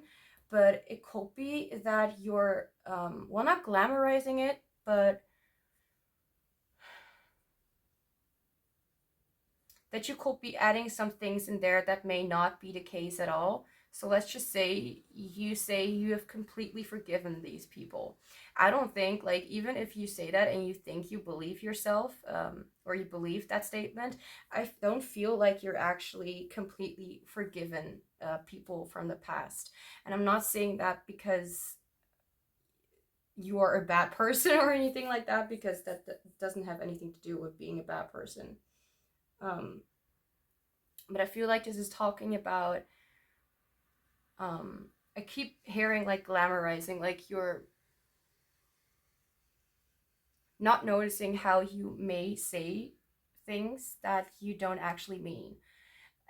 but it could be that you're, well, not glamorizing it, but that you could be adding some things in there that may not be the case at all. So let's just say you have completely forgiven these people. I don't think, like, even if you say that and you think you believe yourself, or you believe that statement, I don't feel like you're actually completely forgiven people from the past. And I'm not saying that because you are a bad person or anything like that, because that doesn't have anything to do with being a bad person. But I feel like this is talking about, I keep hearing like glamorizing, like you're not noticing how you may say things that you don't actually mean.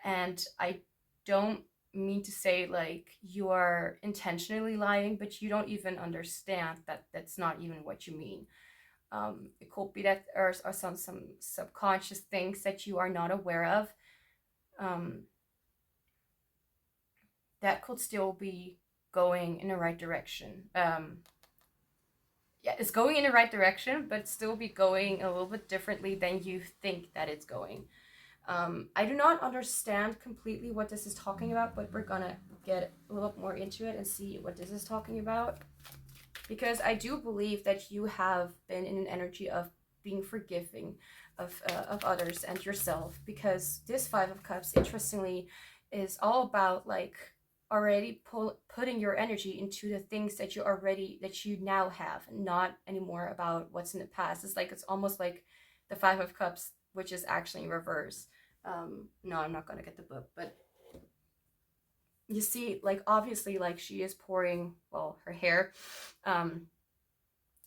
And I don't mean to say like you are intentionally lying, but you don't even understand that that's not even what you mean. It could be that there are some subconscious things that you are not aware of, that could still be going in the right direction. Yeah, it's going in the right direction, but still be going a little bit differently than you think that it's going. I do not understand completely what this is talking about, but we're gonna get a little bit more into it and see what this is talking about. Because I do believe that you have been in an energy of being forgiving of others and yourself. Because this Five of Cups, interestingly, is all about like already putting your energy into the things that you now have, not anymore about what's in the past. It's almost like the Five of Cups, which is actually in reverse. No, I'm not gonna get the book, but you see, like, obviously, like, she is pouring, well, her hair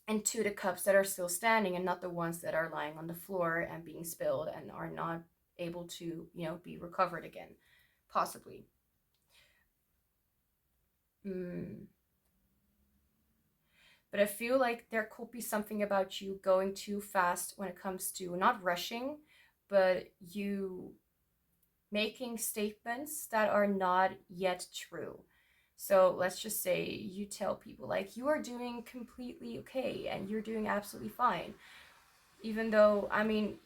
into the cups that are still standing, and not the ones that are lying on the floor and being spilled and are not able to, be recovered again, possibly. But I feel like there could be something about you going too fast when it comes to not rushing, but you making statements that are not yet true. So let's just say you tell people like you are doing completely okay and you're doing absolutely fine, even though, I mean,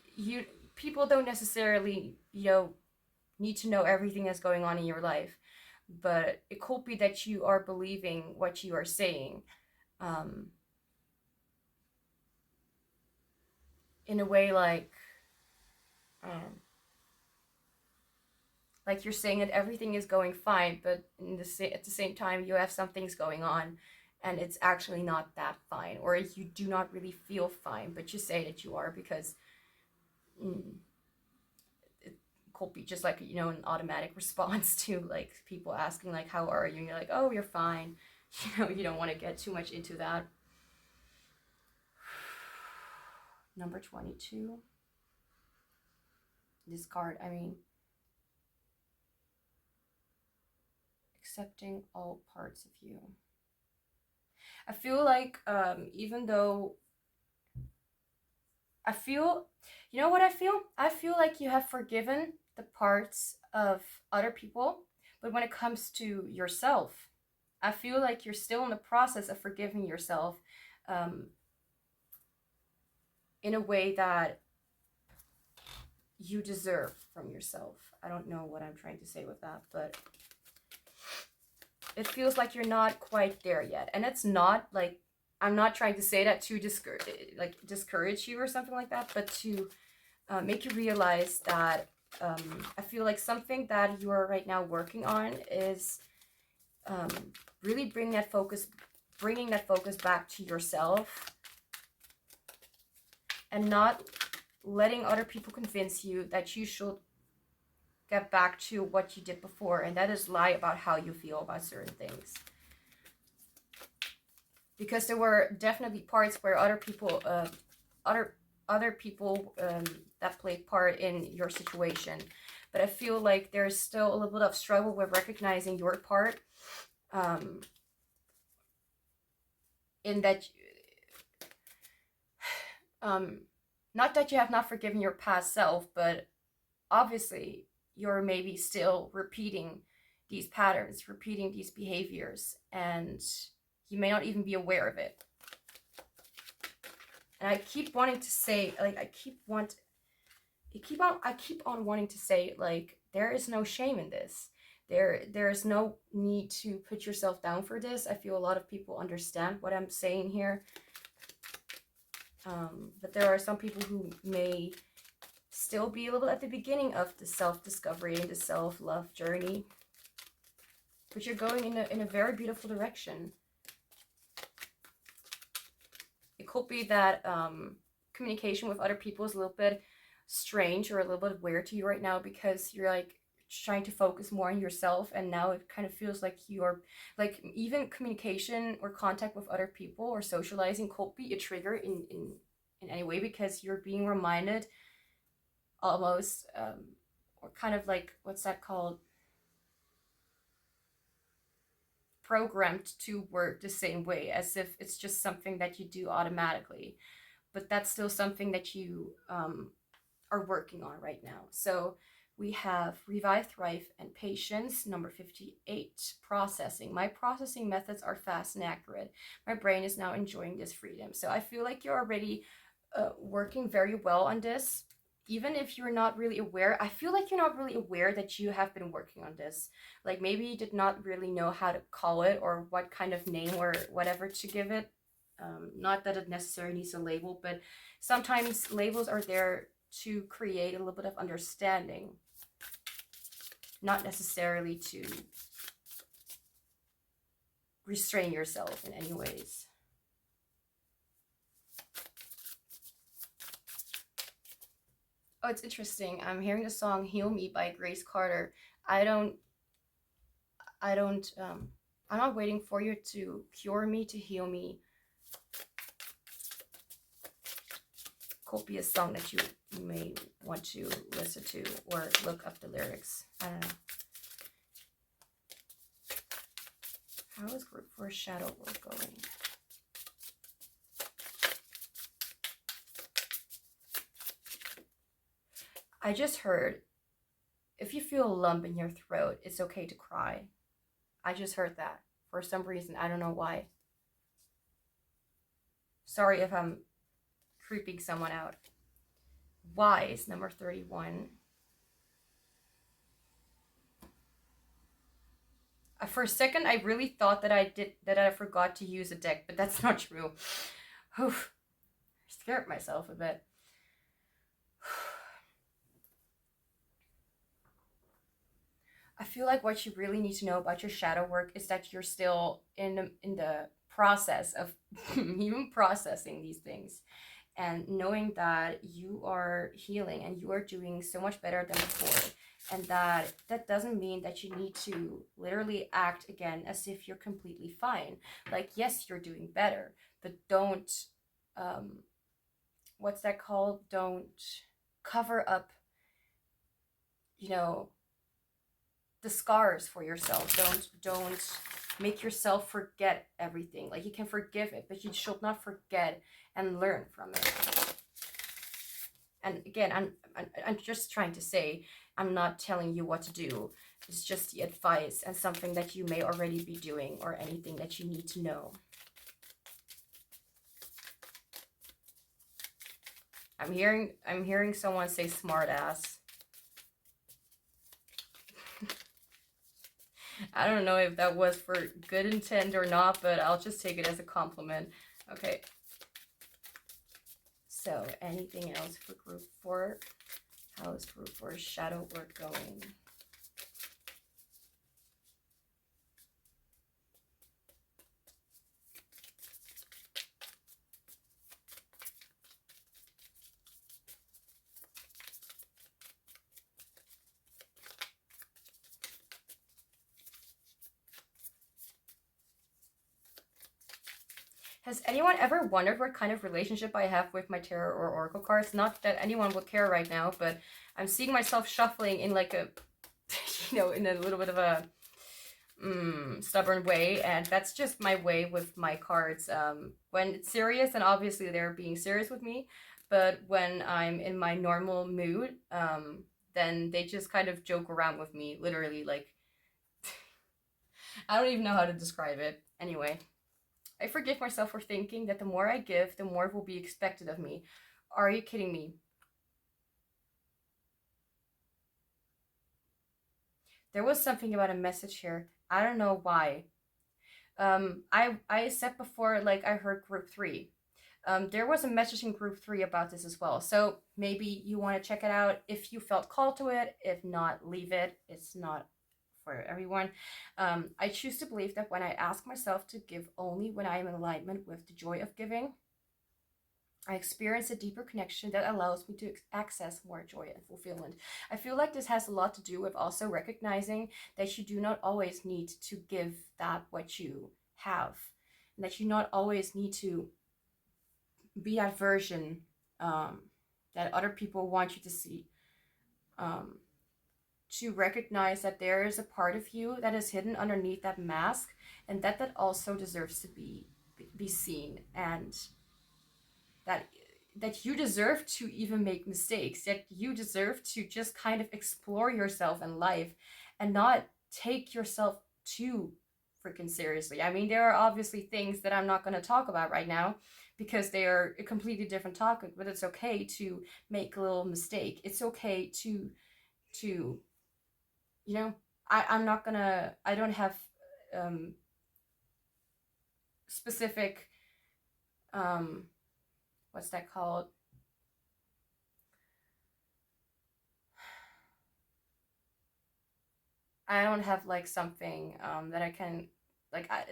people don't necessarily need to know everything that's going on in your life, but it could be that you are believing what you are saying, in a way like you're saying that everything is going fine, but at the same time you have some things going on and it's actually not that fine, or you do not really feel fine, but you say that you are because it could be just like an automatic response to like people asking like how are you, and you're like, oh, you're fine. You don't want to get too much into that. Number 22. This card, I mean, accepting all parts of you. I feel like even though you know what I feel? I feel like you have forgiven the parts of other people, but when it comes to yourself, I feel like you're still in the process of forgiving yourself in a way that you deserve from yourself. I don't know what I'm trying to say with that, but it feels like you're not quite there yet. And it's not like, I'm not trying to say that to discourage you or something like that, but to make you realize that I feel like something that you are right now working on is really bringing that focus back to yourself, and not letting other people convince you that you should get back to what you did before, and that is lie about how you feel about certain things. Because there were definitely parts where other people that played part in your situation, but I feel like there's still a little bit of struggle with recognizing your part, in that not that you have not forgiven your past self, but obviously you're maybe still repeating these patterns, repeating these behaviors, and you may not even be aware of it. And I keep wanting to say, like, I keep on wanting to say, like, there is no shame in this. There is no need to put yourself down for this. I feel a lot of people understand what I'm saying here. But there are some people who may still be a little at the beginning of the self-discovery and the self-love journey. But you're going in a very beautiful direction. It could be that communication with other people is a little bit strange or a little bit weird to you right now, because you're like trying to focus more on yourself, and now it kind of feels like you're like, even communication or contact with other people or socializing could be a trigger in any way, because you're being reminded almost or kind of like, what's that called, programmed to work the same way, as if it's just something that you do automatically, but that's still something that you are working on right now. So we have Revive, Thrive, and Patience. Number 58, Processing. My processing methods are fast and accurate. My brain is now enjoying this freedom. So I feel like you're already working very well on this. Even if you're not really aware, I feel like you're not really aware that you have been working on this. Like, maybe you did not really know how to call it, or what kind of name or whatever to give it. Not that it necessarily needs a label, but sometimes labels are there to create a little bit of understanding, not necessarily to restrain yourself in any ways. Oh, it's interesting. I'm hearing the song Heal Me by Grace Carter. I'm not waiting for you to cure me, to heal me. Could be a song that you may want to listen to or look up the lyrics. I don't know. How is group 4 shadow work going? I just heard, if you feel a lump in your throat, it's okay to cry. I just heard that for some reason. I don't know why. Sorry if I'm creeping someone out. Wise, number 31. For a second, I really thought that I forgot to use a deck, but that's not true. Oof. I scared myself a bit. I feel like what you really need to know about your shadow work is that you're still in the process of even processing these things, and knowing that you are healing and you are doing so much better than before, and that doesn't mean that you need to literally act again as if you're completely fine. Like, yes, you're doing better, but don't what's that called? Don't cover up, you know, the scars for yourself. Don't make yourself forget everything. Like, you can forgive it, but you should not forget and learn from it. And again, I'm just trying to say, I'm not telling you what to do. It's just the advice and something that you may already be doing, or anything that you need to know. I'm hearing someone say smart ass. I don't know if that was for good intent or not, but I'll just take it as a compliment. Okay. So, anything else for group 4? How is group 4 shadow work going? Has anyone ever wondered what kind of relationship I have with my tarot or oracle cards? Not that anyone would care right now, but I'm seeing myself shuffling in like a, you know, in a little bit of a stubborn way, and that's just my way with my cards. When it's serious, and obviously they're being serious with me, but when I'm in my normal mood, then they just kind of joke around with me, literally, like, I don't even know how to describe it. Anyway. I forgive myself for thinking that the more I give, the more will be expected of me. Are you kidding me? There was something about a message here. I don't know why. I said before, like, I heard group 3. There was a message in group 3 about this as well. So maybe you want to check it out if you felt called to it. If not, leave it. It's not for everyone. I choose to believe that when I ask myself to give only when I am in alignment with the joy of giving, I experience a deeper connection that allows me to access more joy and fulfillment. I feel like this has a lot to do with also recognizing that you do not always need to give that what you have, and that you not always need to be that version that other people want you to see. To recognize that there is a part of you that is hidden underneath that mask, and that also deserves to be seen, and that you deserve to even make mistakes, that you deserve to just kind of explore yourself in life and not take yourself too freaking seriously. I mean, there are obviously things that I'm not going to talk about right now because they are a completely different topic, but it's okay to make a little mistake. It's okay to you know, I'm not gonna, I don't have specific, what's that called? I don't have like something that I can, like, I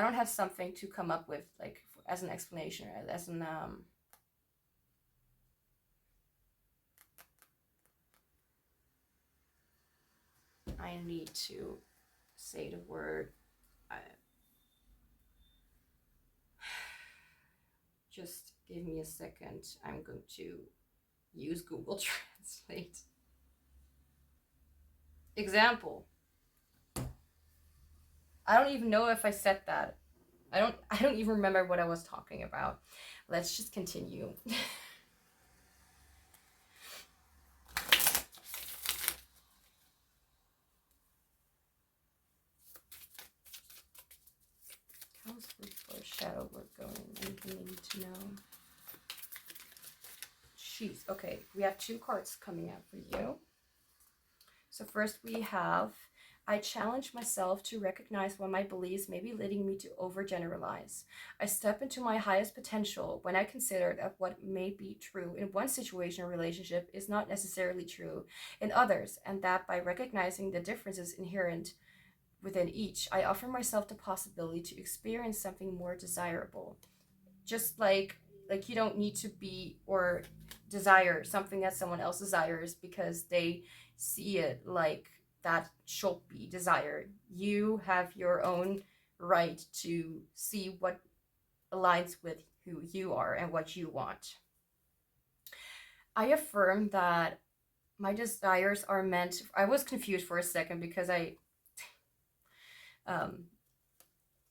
don't have something to come up with, like, as an explanation, as an, I need to say the word. Just give me a second. I'm going to use Google Translate. Example. I don't even know if I said that. I don't even remember what I was talking about. Let's just continue. How's group 4 shadow work going? Anything you need to know? Jeez. Okay, we have 2 cards coming out for you. So first we have, I challenge myself to recognize when my beliefs may be leading me to overgeneralize. I step into my highest potential when I consider that what may be true in one situation or relationship is not necessarily true in others, and that by recognizing the differences inherent within each, I offer myself the possibility to experience something more desirable. Just like you don't need to be or desire something that someone else desires because they see it like that should be desired. You have your own right to see what aligns with who you are and what you want. I affirm that my desires are meant, I was confused for a second because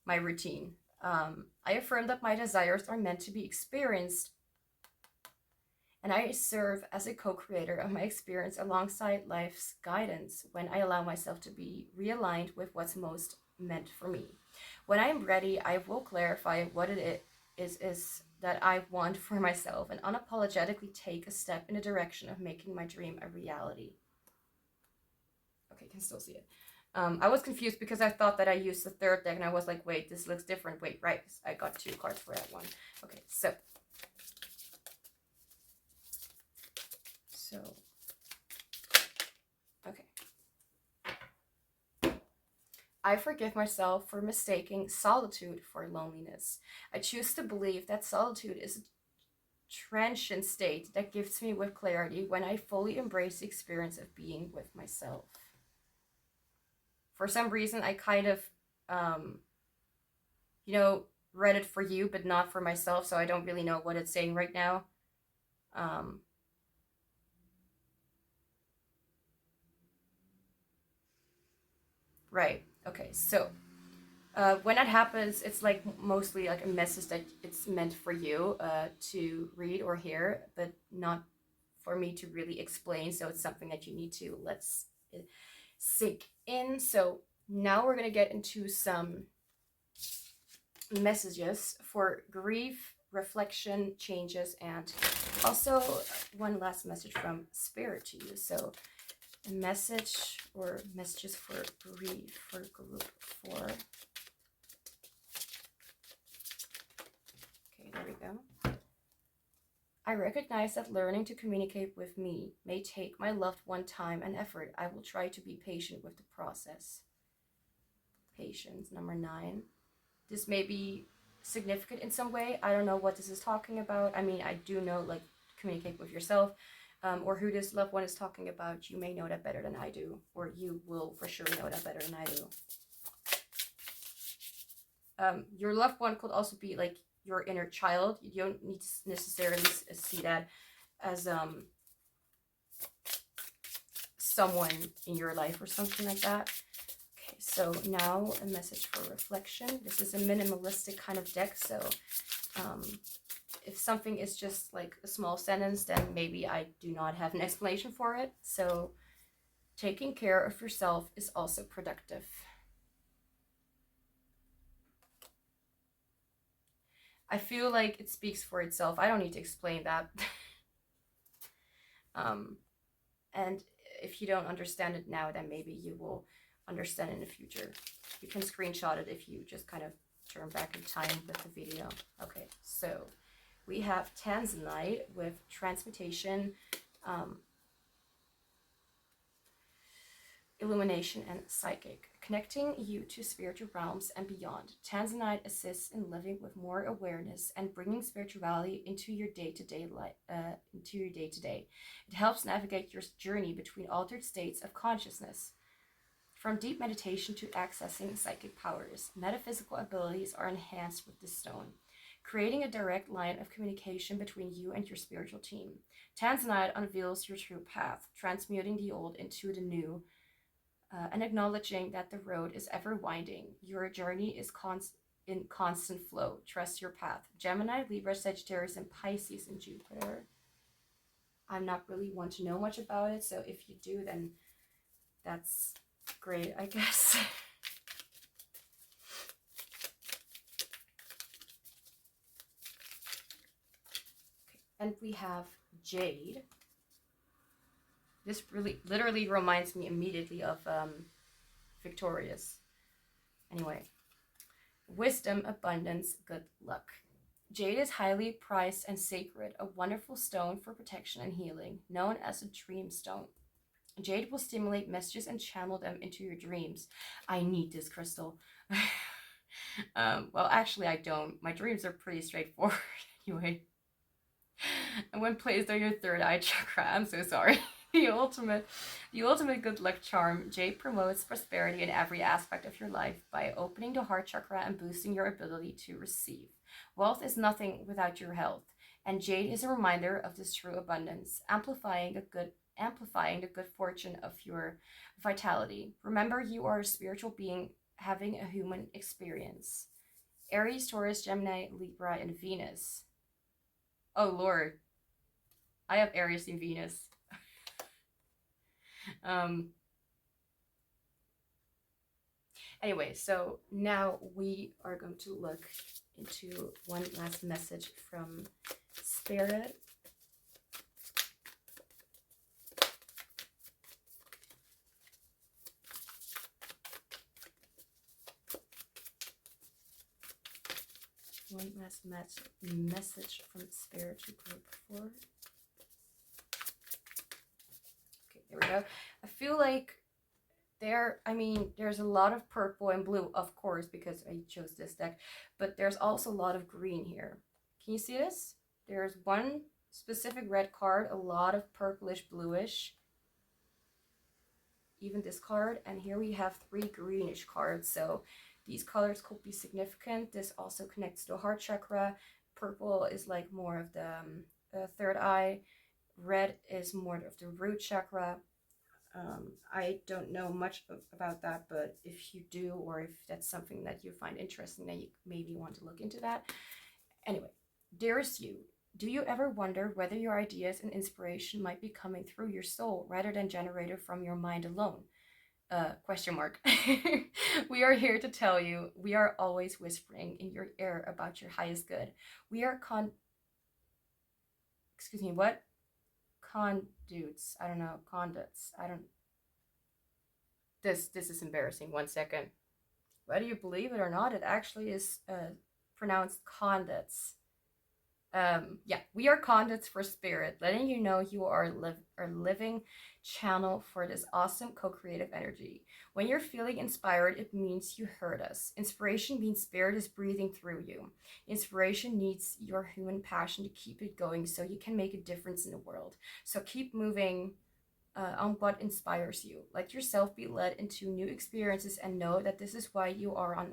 my routine. I affirm that my desires are meant to be experienced, and I serve as a co-creator of my experience alongside life's guidance when I allow myself to be realigned with what's most meant for me. When I'm ready, I will clarify what it is that I want for myself and unapologetically take a step in the direction of making my dream a reality. Okay, can still see it. I was confused because I thought that I used the third deck and I was like, wait, this looks different. Wait, right, I got 2 cards for that one. Okay, so okay. I forgive myself for mistaking solitude for loneliness. I choose to believe that solitude is a transient state that gives me with clarity when I fully embrace the experience of being with myself. For some reason, I kind of, read it for you, but not for myself, so I don't really know what it's saying right now. Right, okay, so when that happens, it's like mostly like a message that it's meant for you to read or hear, but not for me to really explain, so it's something that you need to let sink in. So now we're going to get into some messages for grief, reflection, changes, and also one last message from Spirit to you. So a message or messages for grief for group 4. Okay, there we go. I recognize that learning to communicate with me may take my loved one time and effort. I will try to be patient with the process. Patience, number 9. This may be significant in some way. I don't know what this is talking about. I mean, I do know, like, communicate with yourself, or who this loved one is talking about. You may know that better than I do, or you will for sure know that better than I do. Your loved one could also be like your inner child. You don't need to necessarily see that as someone in your life or something like that. Okay, so now a message for reflection. This is a minimalistic kind of deck, so if something is just like a small sentence, then maybe I do not have an explanation for it. So taking care of yourself is also productive. I feel like it speaks for itself. I don't need to explain that. And if you don't understand it now, then maybe you will understand in the future. You can screenshot it if you just kind of turn back in time with the video. Okay, so we have Tanzanite with transmutation, illumination, and psychic, connecting you to spiritual realms and beyond. Tanzanite assists in living with more awareness and bringing spirituality into your day-to-day life. It helps navigate your journey between altered states of consciousness. From deep meditation to accessing psychic powers, metaphysical abilities are enhanced with this stone, creating a direct line of communication between you and your spiritual team. Tanzanite unveils your true path, transmuting the old into the new, and acknowledging that the road is ever winding. Your journey is in constant flow. Trust your path. Gemini, Libra, Sagittarius, and Pisces in Jupiter. I'm not really one to know much about it, so if you do, then that's great, I guess. Okay. And we have Jade. This really literally reminds me immediately of Victorious. Anyway, wisdom, abundance, good luck. Jade is highly prized and sacred, a wonderful stone for protection and healing, known as a dream stone. Jade will stimulate messages and channel them into your dreams. I need this crystal. Well, actually, I don't. My dreams are pretty straightforward anyway. And when placed on your third eye chakra, I'm so sorry. The ultimate good luck charm, Jade promotes prosperity in every aspect of your life by opening the heart chakra and boosting your ability to receive. Wealth is nothing without your health, and jade is a reminder of this true abundance, amplifying the good fortune of your vitality. Remember, you are a spiritual being having a human experience. Aries, Taurus, Gemini, Libra, and Venus. Oh Lord, I have Aries and Venus. Anyway, so now we are going to look into one last message from Spirit. One last message from Spirit to group 4. Okay, there we go. I feel like there's a lot of purple and blue, of course, because I chose this deck, but there's also a lot of green here. Can you see this? There's one specific red card, a lot of purplish, bluish, even this card, and here we have 3 greenish cards, so these colors could be significant. This also connects to the heart chakra. Purple is like more of the third eye. Red is more of the root chakra. I don't know much about that, but if you do, or if that's something that you find interesting, then you maybe want to look into that. Anyway, dearest you, do you ever wonder whether your ideas and inspiration might be coming through your soul rather than generated from your mind alone? Question mark. We are here to tell you, we are always whispering in your ear about your highest good. We are conduits. I don't know. Conduits. I don't. This is embarrassing. 1 second. Whether you believe it or not, it actually is pronounced conduits. Yeah, we are conduits for spirit, letting you know you are a living channel for this awesome co-creative energy. When you're feeling inspired, it means you heard us. Inspiration means spirit is breathing through you. Inspiration needs your human passion to keep it going so you can make a difference in the world. So keep moving on what inspires you. Let yourself be led into new experiences and know that this is why you are on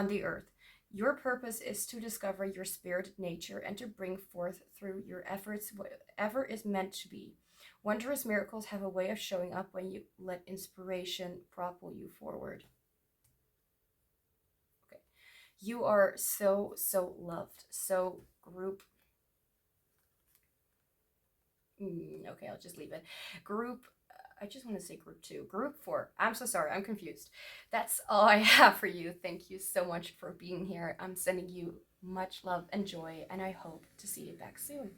the earth. Your purpose is to discover your spirit nature and to bring forth through your efforts whatever is meant to be. Wondrous miracles have a way of showing up when you let inspiration propel you forward. Okay. You are so loved. So group. Okay, I'll just leave it. Group. I just want to say group 2. Group 4. I'm so sorry. I'm confused. That's all I have for you. Thank you so much for being here. I'm sending you much love and joy, and I hope to see you back soon.